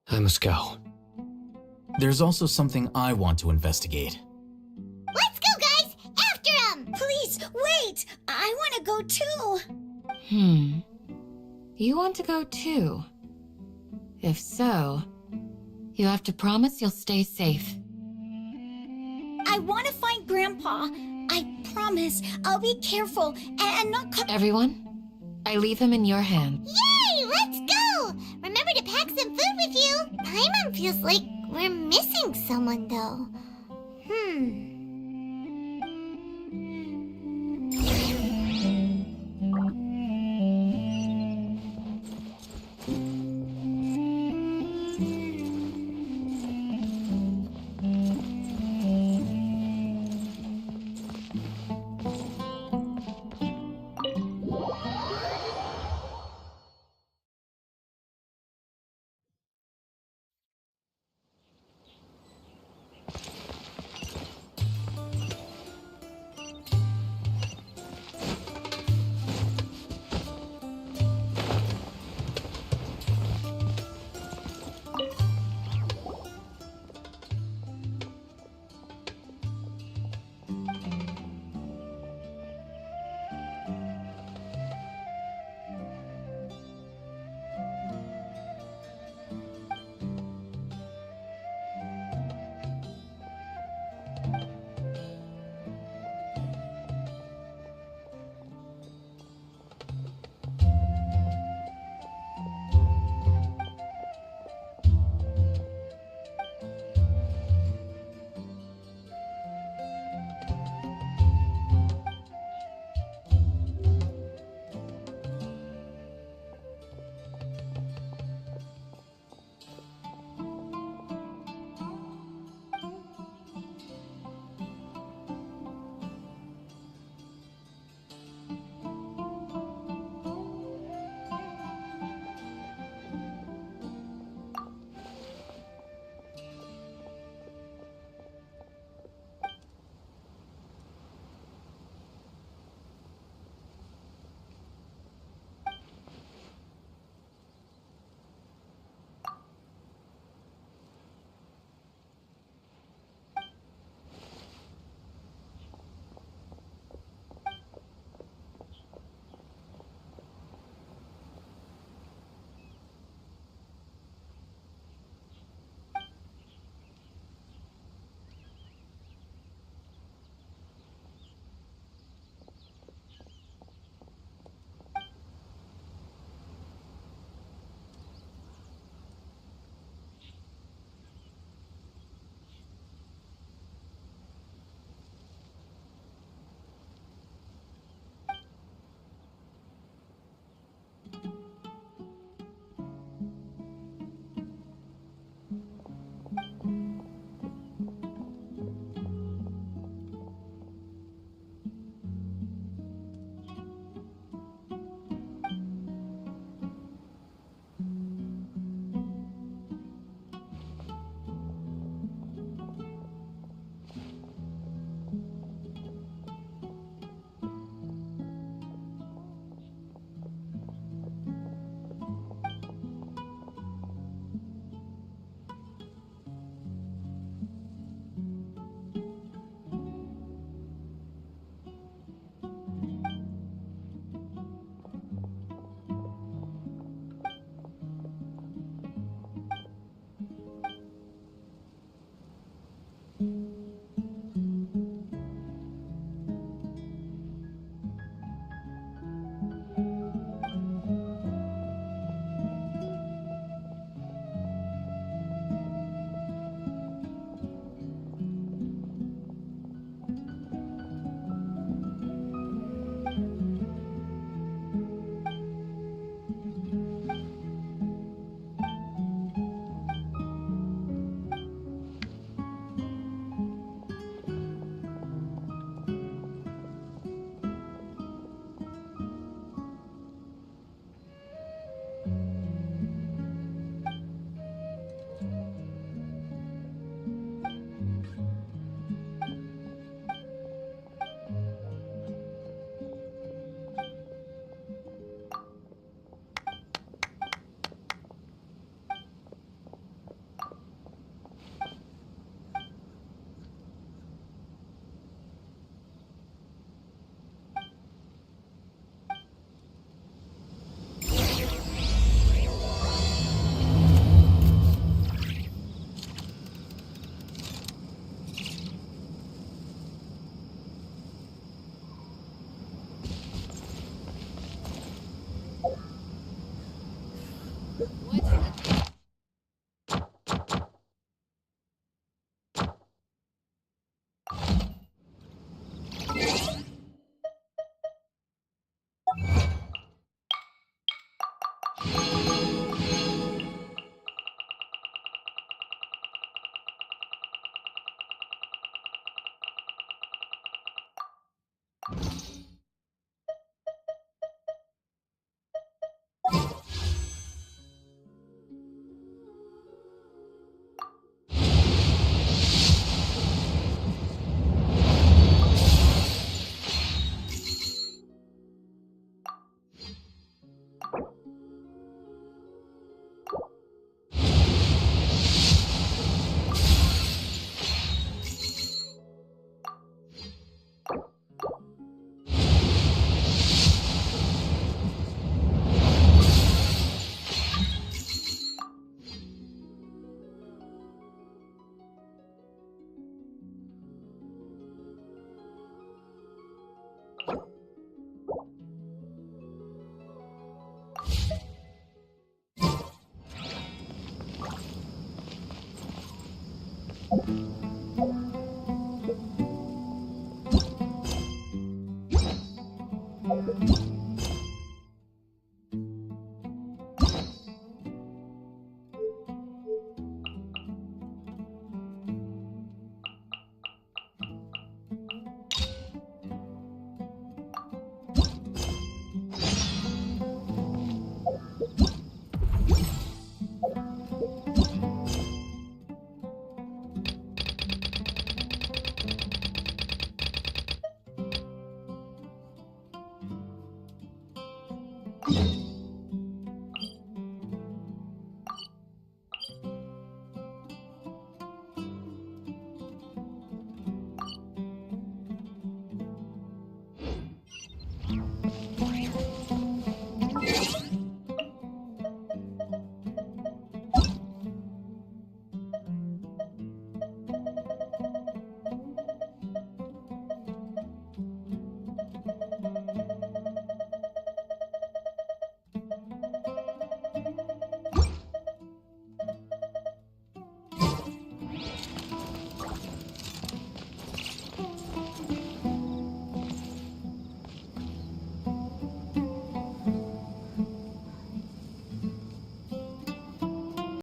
I must go. There's also something I want to investigate. Let's go, guys! After him! Please, wait! I want to go too! You want to go too? If so, you have to promise you'll stay safe. I want to find Grandpa. I promise I'll be careful and not come. Everyone, I leave him in your hands. Yay! Let's go! Remember to pack some food with you! Paimon feels like we're missing someone, though.